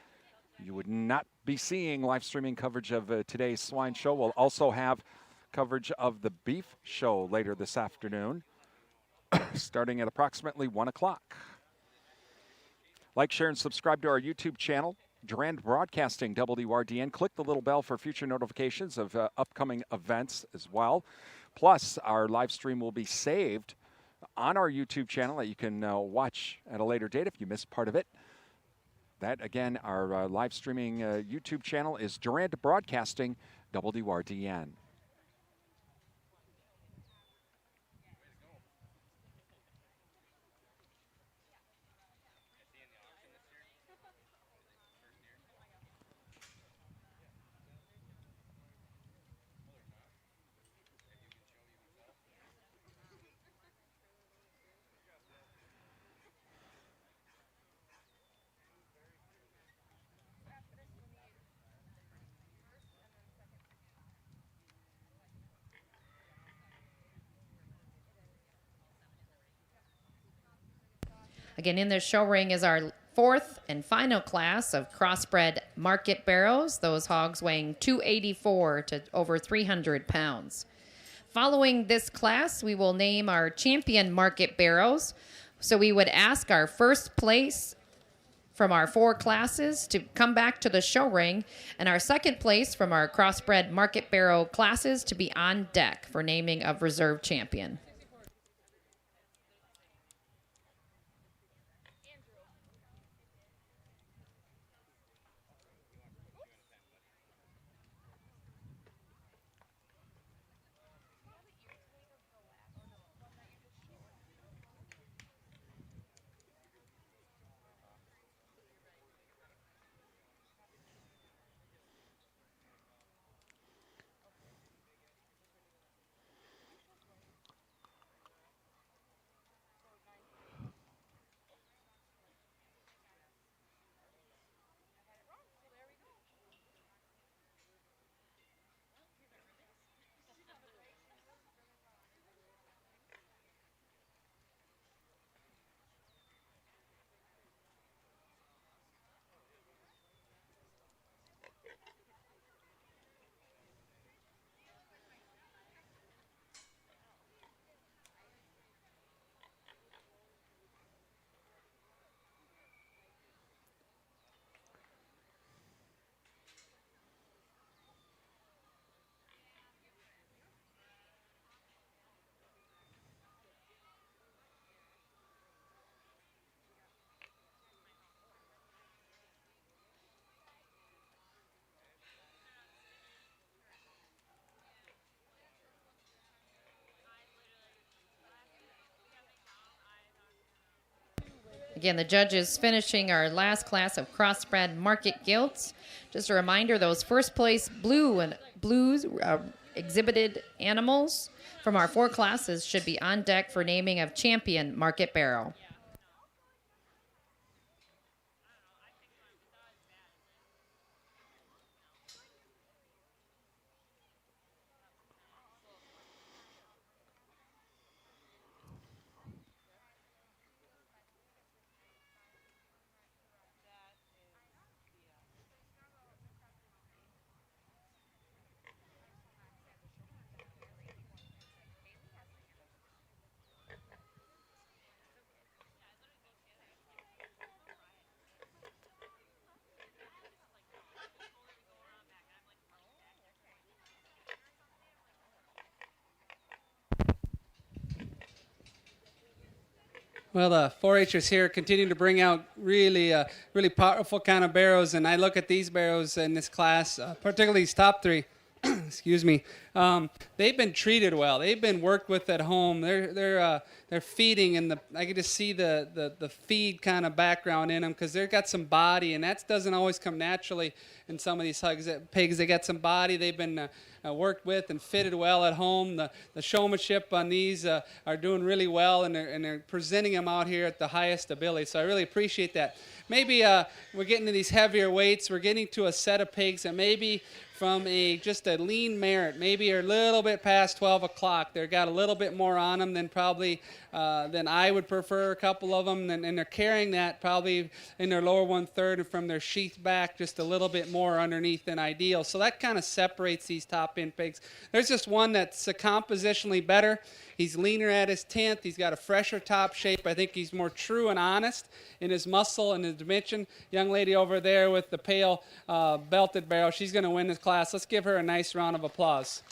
you would not be seeing live streaming coverage of today's Swine Show. We'll also have coverage of the Beef Show later this afternoon, starting at approximately 1 o'clock. Like, share, and subscribe to our YouTube channel, Durand Broadcasting WRDN. Click the little bell for future notifications of upcoming events as well. Plus, our live stream will be saved on our YouTube channel that you can watch at a later date if you missed part of it. That, again, our live streaming YouTube channel is Durand Broadcasting WRDN. Again, in the show ring is our fourth and final class of crossbred market barrows, those hogs weighing 284 to over 300 pounds. Following this class, we will name our champion market barrows. So we would ask our first place from our 4 classes to come back to the show ring, and our second place from our crossbred market barrow classes to be on deck for naming of reserve champion. Again, the judges finishing our last class of crossbred market gilts. Just a reminder, those first place blues exhibited animals from our 4 classes should be on deck for naming of champion market barrow. Well, the 4-Hers here continue to bring out really powerful kind of barrows, and I look at these barrows in this class, particularly these top three. Excuse me. They've been treated well. They've been worked with at home. They're feeding, and I can just see the feed kind of background in them because they've got some body, and that doesn't always come naturally in some of these pigs. They got some body. They've been worked with and fitted well at home. The showmanship on these are doing really well, and they're presenting them out here at the highest ability. So I really appreciate that. Maybe we're getting to these heavier weights. We're getting to a set of pigs that maybe from just a lean merit, maybe are a little bit past 12 o'clock. They've got a little bit more on them than probably than I would prefer, a couple of them, and they're carrying that probably in their lower 1/3 and from their sheath back just a little bit more underneath than ideal. So that kind of separates these top end pigs. There's just one that's compositionally better. He's leaner at his 10th. He's got a fresher top shape. I think he's more true and honest in his muscle and his dimension. Young lady over there with the pale belted barrel, she's going to win this class. Let's give her a nice round of applause.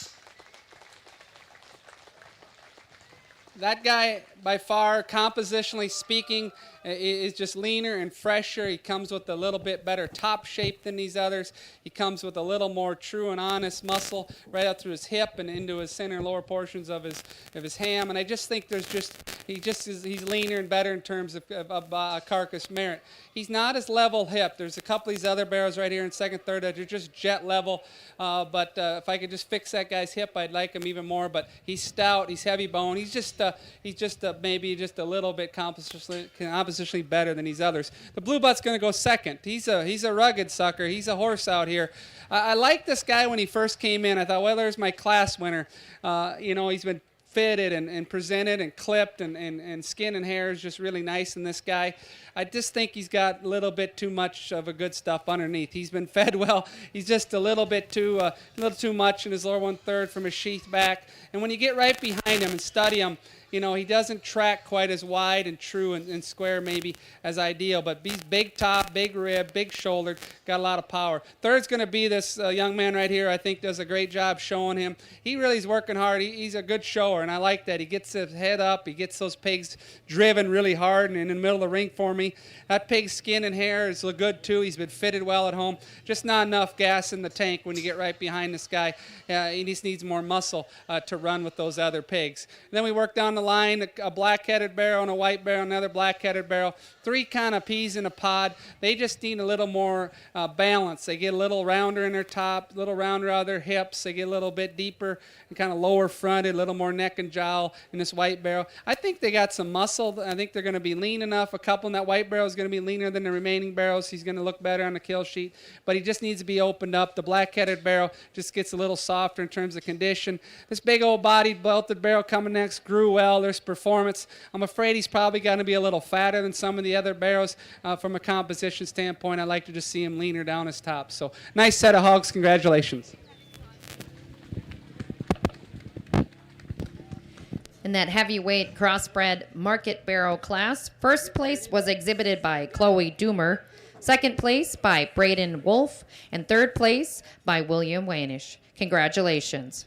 That guy, by far, compositionally speaking, is just leaner and fresher. He comes with a little bit better top shape than these others. He comes with a little more true and honest muscle right out through his hip and into his center and lower portions of his ham. And I just think he's leaner and better in terms of carcass merit. He's not as level hip. There's a couple of these other barrels right here in second, third that are just jet level. But if I could just fix that guy's hip, I'd like him even more. But he's stout. He's heavy bone. He's just maybe just a little bit compositionally better than these others. The blue butt's going to go second. He's a rugged sucker. He's a horse out here. I liked this guy when he first came in. I thought, well, there's my class winner. He's been fitted and presented and clipped and skin and hair is just really nice in this guy. I just think he's got a little bit too much of a good stuff underneath. He's been fed well. He's just a little too much in his lower 1/3 from his sheath back. And when you get right behind him and study him, he doesn't track quite as wide and true and square maybe as ideal, but he's big top, big rib, big shouldered, got a lot of power. Third's going to be this young man right here. I think does a great job showing him. He really is working hard. He's a good shower, and I like that. He gets his head up. He gets those pigs driven really hard and in the middle of the ring for me. That pig's skin and hair is good too. He's been fitted well at home. Just not enough gas in the tank when you get right behind this guy. He just needs more muscle to run with those other pigs. And then we work down the line, a black-headed barrel and a white barrel, another black-headed barrel. 3 kind of peas in a pod. They just need a little more balance. They get a little rounder in their top, a little rounder out of their hips. They get a little bit deeper and kind of lower fronted, a little more neck and jowl in this white barrel. I think they got some muscle. I think they're going to be lean enough. A couple in that white barrel is going to be leaner than the remaining barrels. He's going to look better on the kill sheet, but he just needs to be opened up. The black-headed barrel just gets a little softer in terms of condition. This big old bodied belted barrel coming next grew well. There's performance. I'm afraid he's probably going to be a little fatter than some of the other barrels from a composition standpoint. I'd like to just see him leaner down his top. So nice set of hogs. Congratulations. In that heavyweight crossbred market barrel class, first place was exhibited by Chloe Doomer, second place by Braden Wolf, and third place by William Wanish. Congratulations.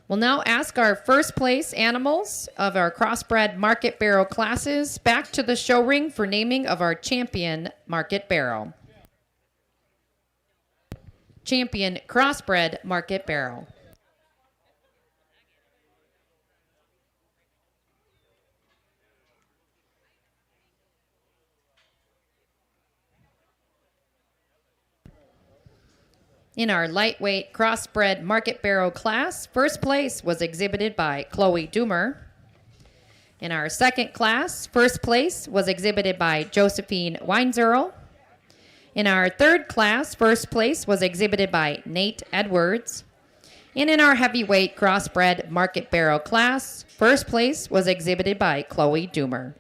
We'll now ask our first place animals of our crossbred market barrel classes back to the show ring for naming of our champion market barrel. Champion crossbred market barrel. In our lightweight crossbred market barrel class, first place was exhibited by Chloe Doomer. In our second class, first place was exhibited by Josephine Weinzerl. In our third class, first place was exhibited by Nate Edwards. And in our heavyweight crossbred market barrel class, first place was exhibited by Chloe Doomer.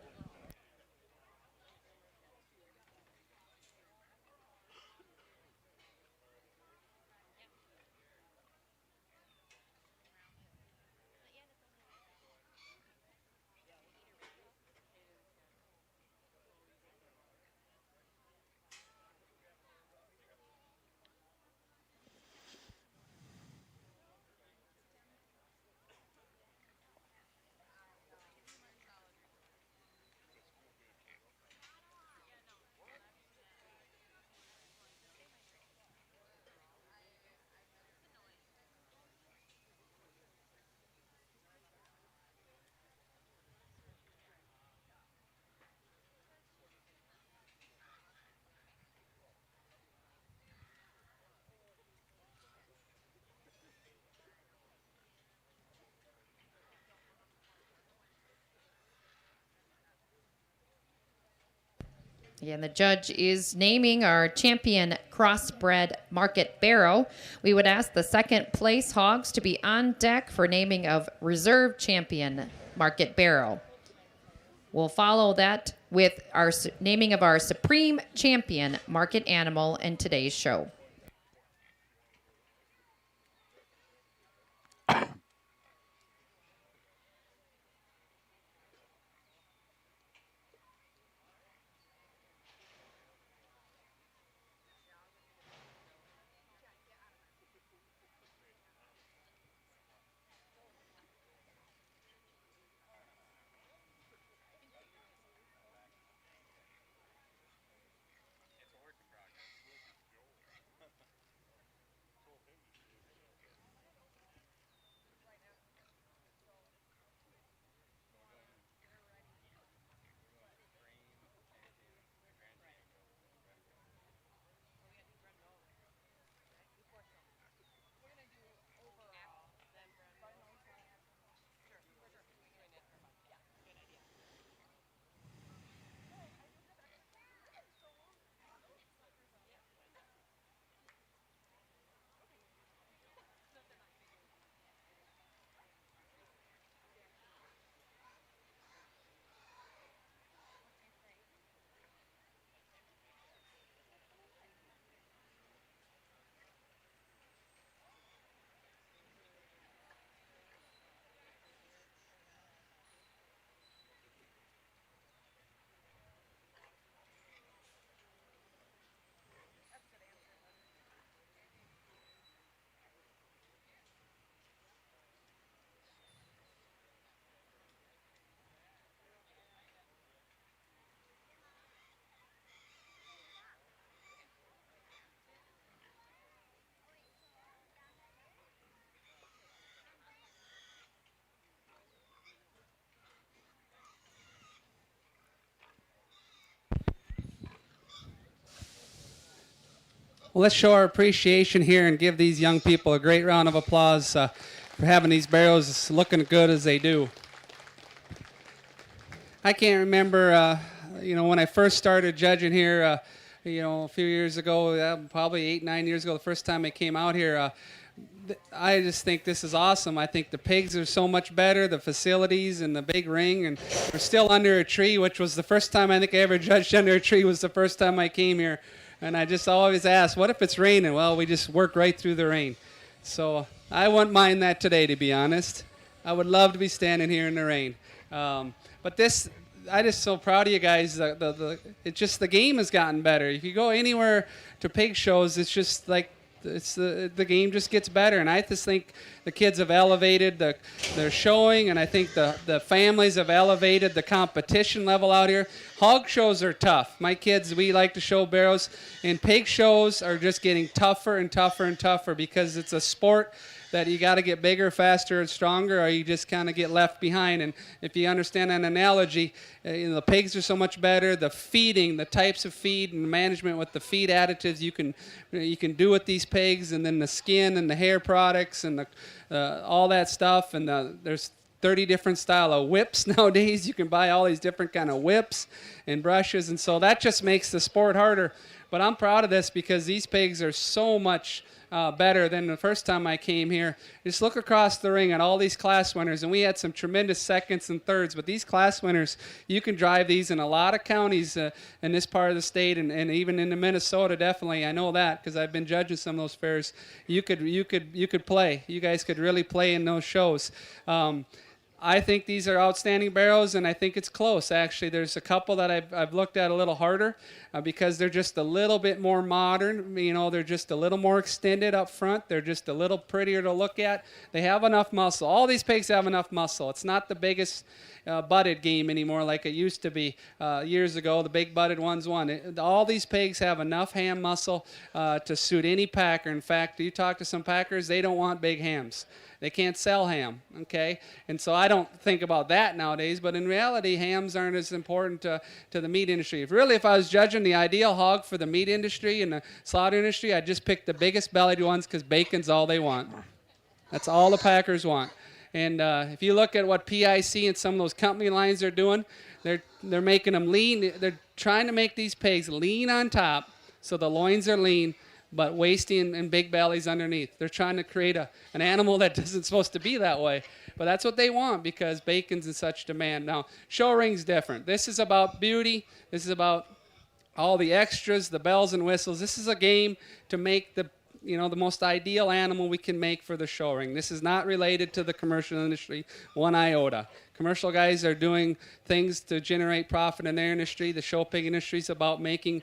And the judge is naming our champion Crossbred Market Barrow. We would ask the second place hogs to be on deck for naming of reserve champion Market Barrow. We'll follow that with our naming of our supreme champion market animal in today's show. Well, let's show our appreciation here and give these young people a great round of applause for having these barrows looking good as they do. I can't remember, when I first started judging here, a few years ago, probably 8, 9 years ago, the first time I came out here. I just think this is awesome. I think the pigs are so much better, the facilities and the big ring, and we're still under a tree, which was the first time I think I ever judged under a tree was the first time I came here. And I just always ask, what if it's raining? Well, we just work right through the rain. So I wouldn't mind that today, to be honest. I would love to be standing here in the rain. But this, I'm just so proud of you guys. It's just the game has gotten better. If you go anywhere to pig shows, it's just like the game just gets better. And I just think the kids have elevated their showing, and I think the families have elevated the competition level out here. Hog shows are tough. My kids, we like to show barrows, and pig shows are just getting tougher and tougher and tougher because it's a sport that you got to get bigger, faster, and stronger, or you just kind of get left behind. And if you understand an analogy, the pigs are so much better. The feeding, the types of feed and management with the feed additives you can do with these pigs, and then the skin and the hair products and all that stuff. And there's 30 different style of whips nowadays. You can buy all these different kind of whips and brushes, and so that just makes the sport harder. But I'm proud of this because these pigs are so much better than the first time I came here. Just look across the ring at all these class winners, and we had some tremendous seconds and thirds, but these class winners, you can drive these in a lot of counties in this part of the state, and even into Minnesota, definitely. I know that because I've been judging some of those fairs. You could play. You guys could really play in those shows. I think these are outstanding barrows, and I think it's close, actually. There's a couple that I've looked at a little harder because they're just a little bit more modern. They're just a little more extended up front. They're just a little prettier to look at. They have enough muscle. All these pigs have enough muscle. It's not the biggest butted game anymore like it used to be years ago. The big butted ones won. All these pigs have enough ham muscle to suit any packer. In fact, you talk to some packers, they don't want big hams. They can't sell ham, okay? And so I don't think about that nowadays, but in reality, hams aren't as important to the meat industry. If I was judging the ideal hog for the meat industry and the slaughter industry, I'd just pick the biggest bellied ones because bacon's all they want. That's all the packers want. And if you look at what PIC and some of those company lines are doing, They're making them lean. They're trying to make these pigs lean on top, so the loins are lean, but wasty and big bellies underneath. They're trying to create an animal that isn't supposed to be that way. But that's what they want because bacon's in such demand. Now, show ring's different. This is about beauty. This is about all the extras, the bells and whistles. This is a game to make the most ideal animal we can make for the show ring. This is not related to the commercial industry one iota. Commercial guys are doing things to generate profit in their industry. The show pig industry is about making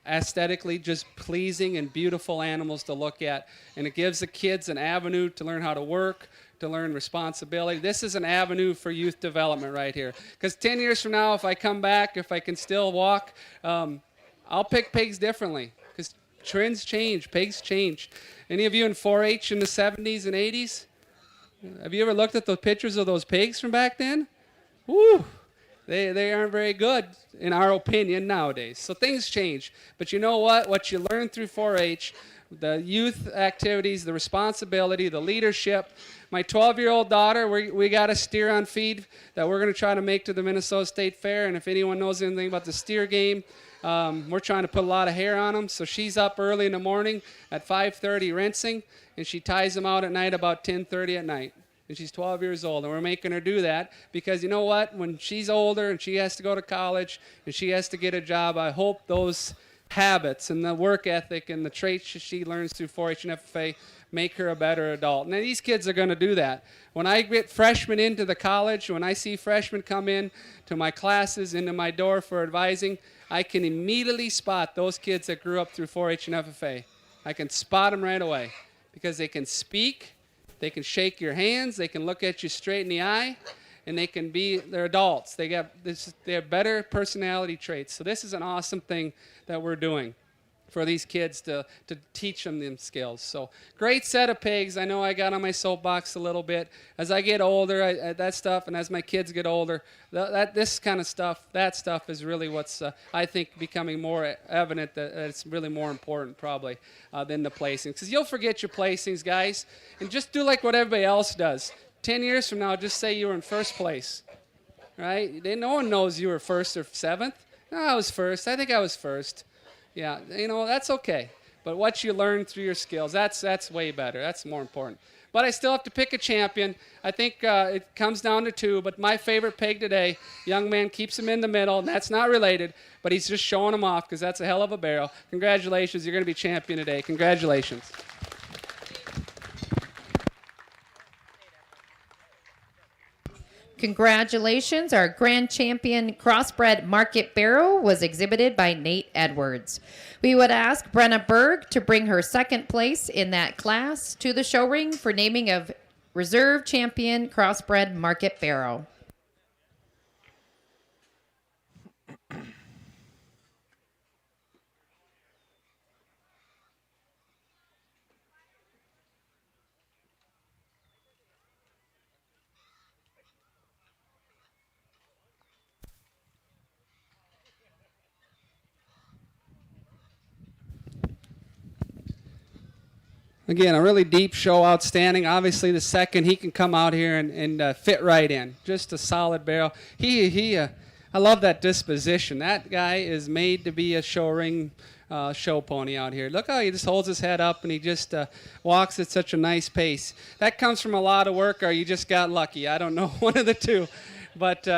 aesthetically just pleasing and beautiful animals to look at. And it gives the kids an avenue to learn how to work, to learn responsibility. This is an avenue for youth development right here. Because 10 years from now, if I come back, if I can still walk, I'll pick pigs differently. Because trends change, pigs change. Any of you in 4-H in the 70s and 80s? Have you ever looked at the pictures of those pigs from back then? Woo! They aren't very good, in our opinion, nowadays. So things change. But you know what? What you learn through 4-H, the youth activities, the responsibility, the leadership. My 12-year-old daughter, we got a steer on feed that we're going to try to make to the Minnesota State Fair. And if anyone knows anything about the steer game, we're trying to put a lot of hair on them. So she's up early in the morning at 5:30 rinsing, and she ties them out at night about 10:30 at night. And she's 12 years old, and we're making her do that because you know what? When she's older and she has to go to college and she has to get a job, I hope those habits and the work ethic and the traits she learns through 4-H and FFA make her a better adult. Now, these kids are going to do that. When I get freshmen into the college, when I see freshmen come in to my classes, into my door for advising, I can immediately spot those kids that grew up through 4-H and FFA. I can spot them right away because they can speak, they can shake your hands, they can look at you straight in the eye, and they're adults. They have better personality traits. So this is an awesome thing that we're doing for these kids to teach them skills. So great set of pigs. I know I got on my soapbox a little bit. As I get older, that stuff, and as my kids get older, this kind of stuff, that stuff is really what's, I think, becoming more evident that it's really more important probably than the placings. Because you'll forget your placings, guys, and just do like what everybody else does. 10 years from now, just say you were in first place, right? No one knows you were first or seventh. No, I was first. I think I was first. Yeah, that's okay. But what you learn through your skills, that's way better. That's more important. But I still have to pick a champion. I think it comes down to two. But my favorite pig today, young man keeps him in the middle, and that's not related. But he's just showing him off because that's a hell of a barrel. Congratulations. You're going to be champion today. Congratulations. Congratulations, our grand champion Crossbred Market Barrow was exhibited by Nate Edwards. We would ask Brenna Berg to bring her second place in that class to the show ring for naming of Reserve Champion Crossbred Market Barrow. Again, a really deep show, outstanding. Obviously, the second, he can come out here and fit right in. Just a solid barrel. I love that disposition. That guy is made to be a show ring show pony out here. Look how he just holds his head up and he just walks at such a nice pace. That comes from a lot of work, or you just got lucky. I don't know, one of the two. But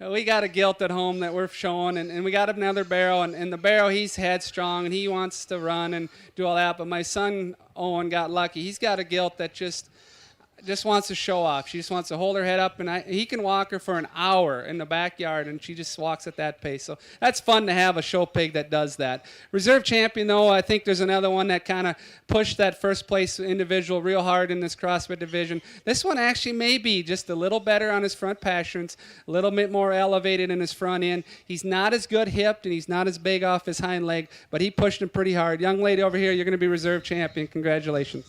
we got a gilt at home that we're showing, and we got another barrel, and the barrel, he's headstrong, and he wants to run and do all that. But my son, Owen, got lucky. He's got a gilt that just wants to show off. She just wants to hold her head up, and he can walk her for an hour in the backyard, and she just walks at that pace. So that's fun to have a show pig that does that. Reserve champion, though, I think there's another one that kind of pushed that first place individual real hard in this CrossFit division. This one actually may be just a little better on his front passions, a little bit more elevated in his front end. He's not as good hipped, and he's not as big off his hind leg, but he pushed him pretty hard. Young lady over here, you're going to be reserve champion. Congratulations.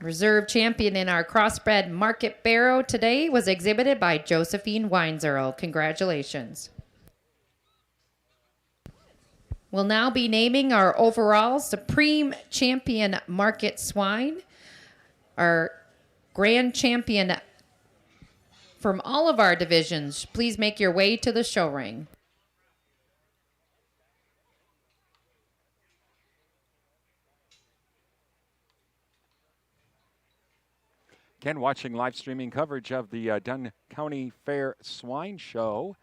Reserve champion in our Crossbred Market Barrow today was exhibited by Josephine Weinzerl. Congratulations. We'll now be naming our overall Supreme Champion Market Swine. Our grand champion from all of our divisions, please make your way to the show ring. Again, watching live streaming coverage of the Dunn County Fair Swine Show.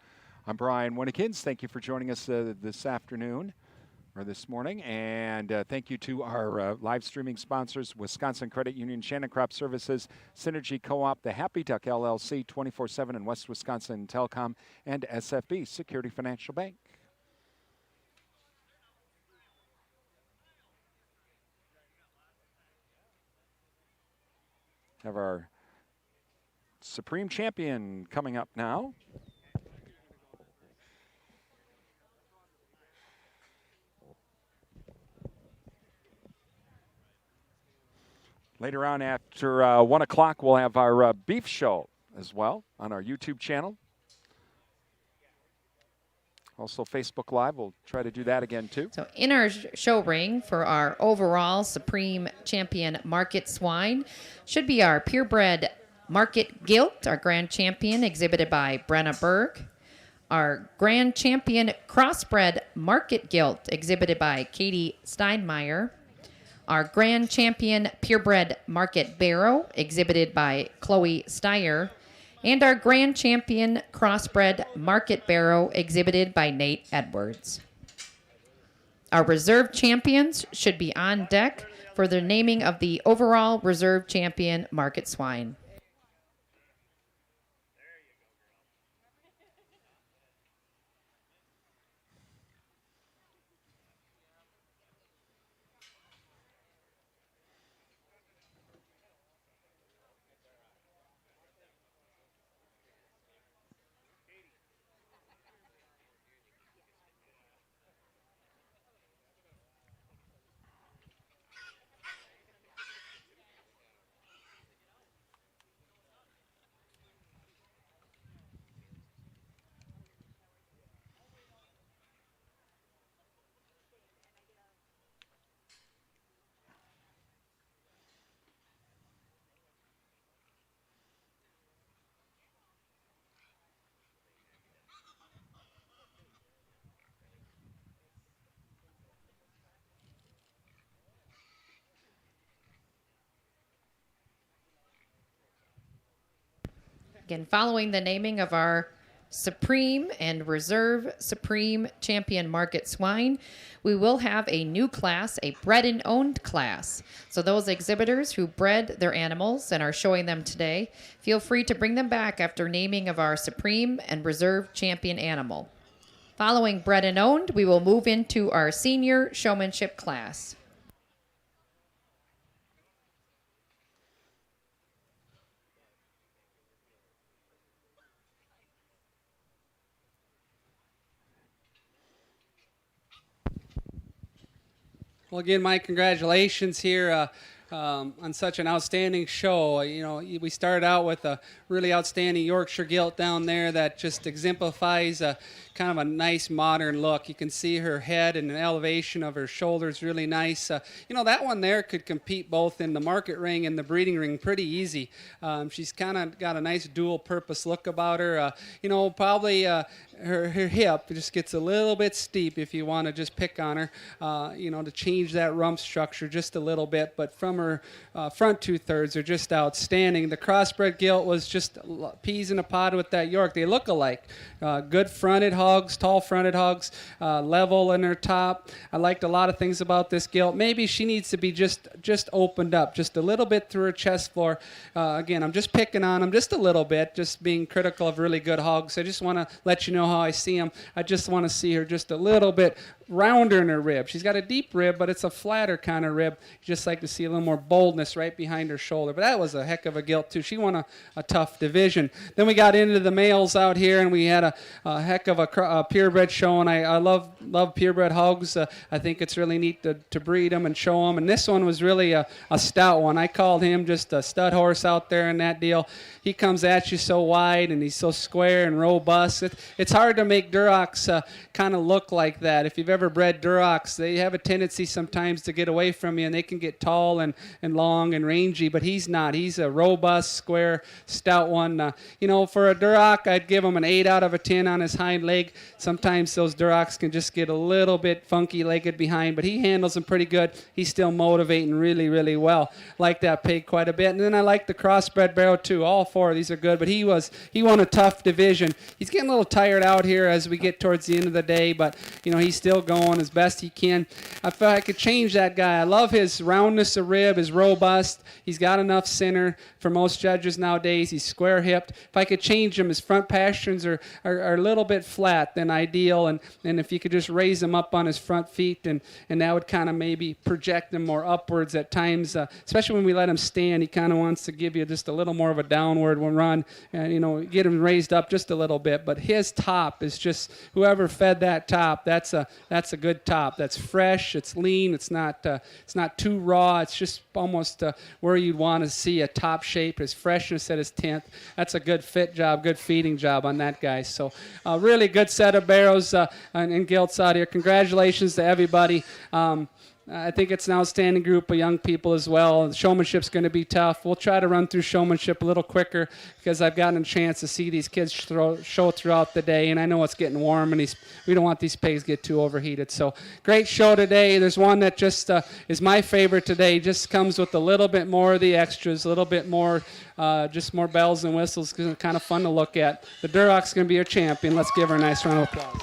I'm Brian Winnekins. Thank you for joining us this afternoon or this morning. And thank you to our live streaming sponsors, Wisconsin Credit Union, Shannon Crop Services, Synergy Co-op, the Happy Duck LLC, 24/7 and West Wisconsin Telecom, and SFB, Security Financial Bank. Have our Supreme Champion coming up now. Later on after 1 o'clock, we'll have our beef show as well on our YouTube channel. Also Facebook Live, we'll try to do that again too. So in our show ring for our overall Supreme Champion Market Swine should be our purebred Market Guilt, our Grand Champion exhibited by Brenna Berg. Our Grand Champion Crossbred Market Guilt exhibited by Katie Steinmeier. Our Grand Champion Purebred Market Barrow exhibited by Chloe Steyer. And our Grand Champion Crossbred Market Barrow exhibited by Nate Edwards. Our reserve champions should be on deck for the naming of the overall reserve champion Market Swine. Again, following the naming of our Supreme and Reserve Supreme Champion Market Swine, we will have a new class, a bred and owned class. So those exhibitors who bred their animals and are showing them today, feel free to bring them back after naming of our Supreme and Reserve Champion animal. Following bred and owned, we will move into our senior showmanship class. Well, again, my congratulations here on such an outstanding show. You know, we started out with a really outstanding Yorkshire Guilt down there that just exemplifies a kind of a nice modern look. You can see her head and the elevation of her shoulders really nice. You know, that one there could compete both in the market ring and the breeding ring pretty easy. She's kind of got a nice dual purpose look about her. You know, probably her hip just gets a little bit steep if you want to just pick on her, you know, to change that rump structure just a little bit. But from her front 2/3 are just outstanding. The Crossbred Guilt was just peas in a pod with that York. They look alike. Good fronted hogs, tall fronted hogs, level in her top. I liked a lot of things about this Guilt. Maybe she needs to be just opened up just a little bit through her chest floor. Again, I'm just picking on them just a little bit, just being critical of really good hogs. I just want to let you know how I see them. I just want to see her just a little bit rounder in her rib. She's got a deep rib, but it's a flatter kind of rib. You just like to see a little more boldness right behind her shoulder. But that was a heck of a Guilt, too. She won a tough division. Then we got into the males out here, and we had a heck of a purebred show, and I love purebred hogs. I think it's really neat to breed them and show them. And this one was really a stout one. I called him just a stud horse out there in that deal. He comes at you so wide, and he's so square and robust. It's hard to make Durocs kind of look like that. If you've ever ever bred Durocs, they have a tendency sometimes to get away from you, and they can get tall and long and rangy, but he's not. He's a robust, square, stout one. For a Duroc, I'd give him an 8 out of a 10 on his hind leg. Sometimes those Durocs can just get a little bit funky-legged behind, but he handles them pretty good. He's still motivating really, really well. Like that pig quite a bit. And then I like the Crossbred barrow too. All 4 of these are good, but he won a tough division. He's getting a little tired out here as we get towards the end of the day, but he's still going as best he can. I felt I could change that guy. I love his roundness of rib, his robust. He's got enough center for most judges nowadays. He's square-hipped. If I could change him, his front pasterns are a little bit flat than ideal, and if you could just raise him up on his front feet, and that would kind of maybe project him more upwards at times, especially when we let him stand. He kind of wants to give you just a little more of a downward run, and get him raised up just a little bit. But his top is just, whoever fed that top, that's a good top. That's fresh. It's lean. It's not too raw. It's just almost where you'd want to see a top shape. His freshness at his 10th. That's a good fit job, good feeding job on that guy. So really good set of barrows and gilts out here. Congratulations to everybody. I think it's an outstanding group of young people as well. Showmanship's going to be tough. We'll try to run through showmanship a little quicker because I've gotten a chance to see these kids show throughout the day, and I know it's getting warm, and we don't want these pigs to get too overheated. So great show today. There's one that just is my favorite today. Just comes with a little bit more of the extras, a little bit more, just more bells and whistles, because it's kind of fun to look at. The Duroc's going to be our champion. Let's give her a nice round of applause.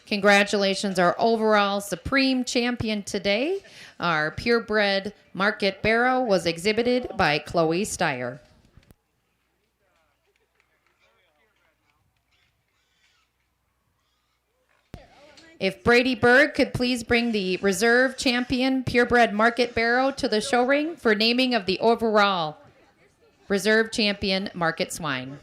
Congratulations, our overall supreme champion today. Our purebred market barrow was exhibited by Chloe Steyer. If Brady Berg could please bring the reserve champion purebred market barrow to the show ring for naming of the overall reserve champion market swine.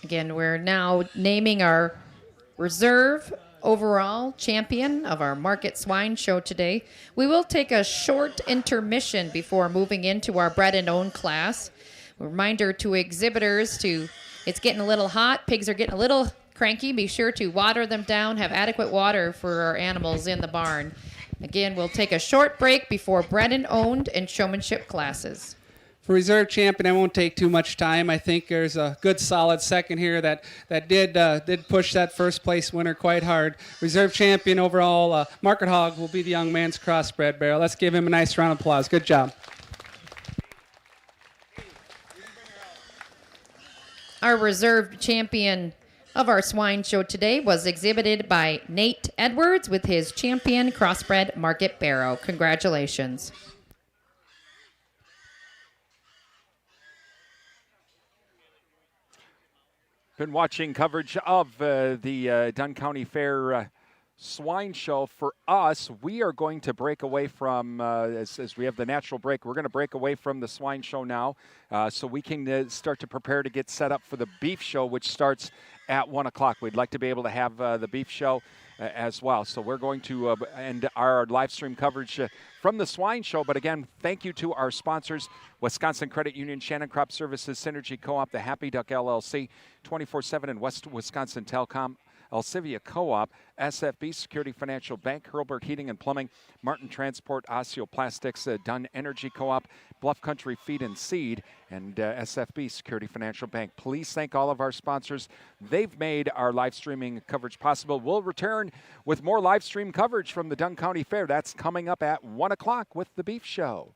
Again, we're now naming our reserve overall champion of our market swine show today. We will take a short intermission before moving into our bred and owned class. A reminder to exhibitors it's getting a little hot. Pigs are getting a little cranky. Be sure to water them down, have adequate water for our animals in the barn. Again, we'll take a short break before bred and owned and showmanship classes. For reserve champion, I won't take too much time. I think there's a good solid second here that did push that first place winner quite hard. Reserve champion overall, Market Hog will be the young man's crossbred barrel. Let's give him a nice round of applause. Good job. Our reserve champion of our swine show today was exhibited by Nate Edwards with his champion crossbred market barrow. Congratulations. Been watching coverage of the Dunn County Fair swine show. For us, we are going to break away from, as we have the natural break, we're going to break away from the swine show now so we can start to prepare to get set up for the beef show, which starts at 1 o'clock. We'd like to be able to have the beef show as well. So we're going to end our live stream coverage from the swine show. But again, thank you to our sponsors, Wisconsin Credit Union, Shannon Crop Services, Synergy Co-op, the Happy Duck LLC, 24/7 and West Wisconsin Telecom. Elsivia Co-op, SFB Security Financial Bank, Hurlburt Heating and Plumbing, Martin Transport, Osteoplastics, Dunn Energy Co-op, Bluff Country Feed and Seed, and SFB Security Financial Bank. Please thank all of our sponsors. They've made our live streaming coverage possible. We'll return with more live stream coverage from the Dunn County Fair. That's coming up at 1 o'clock with The Beef Show.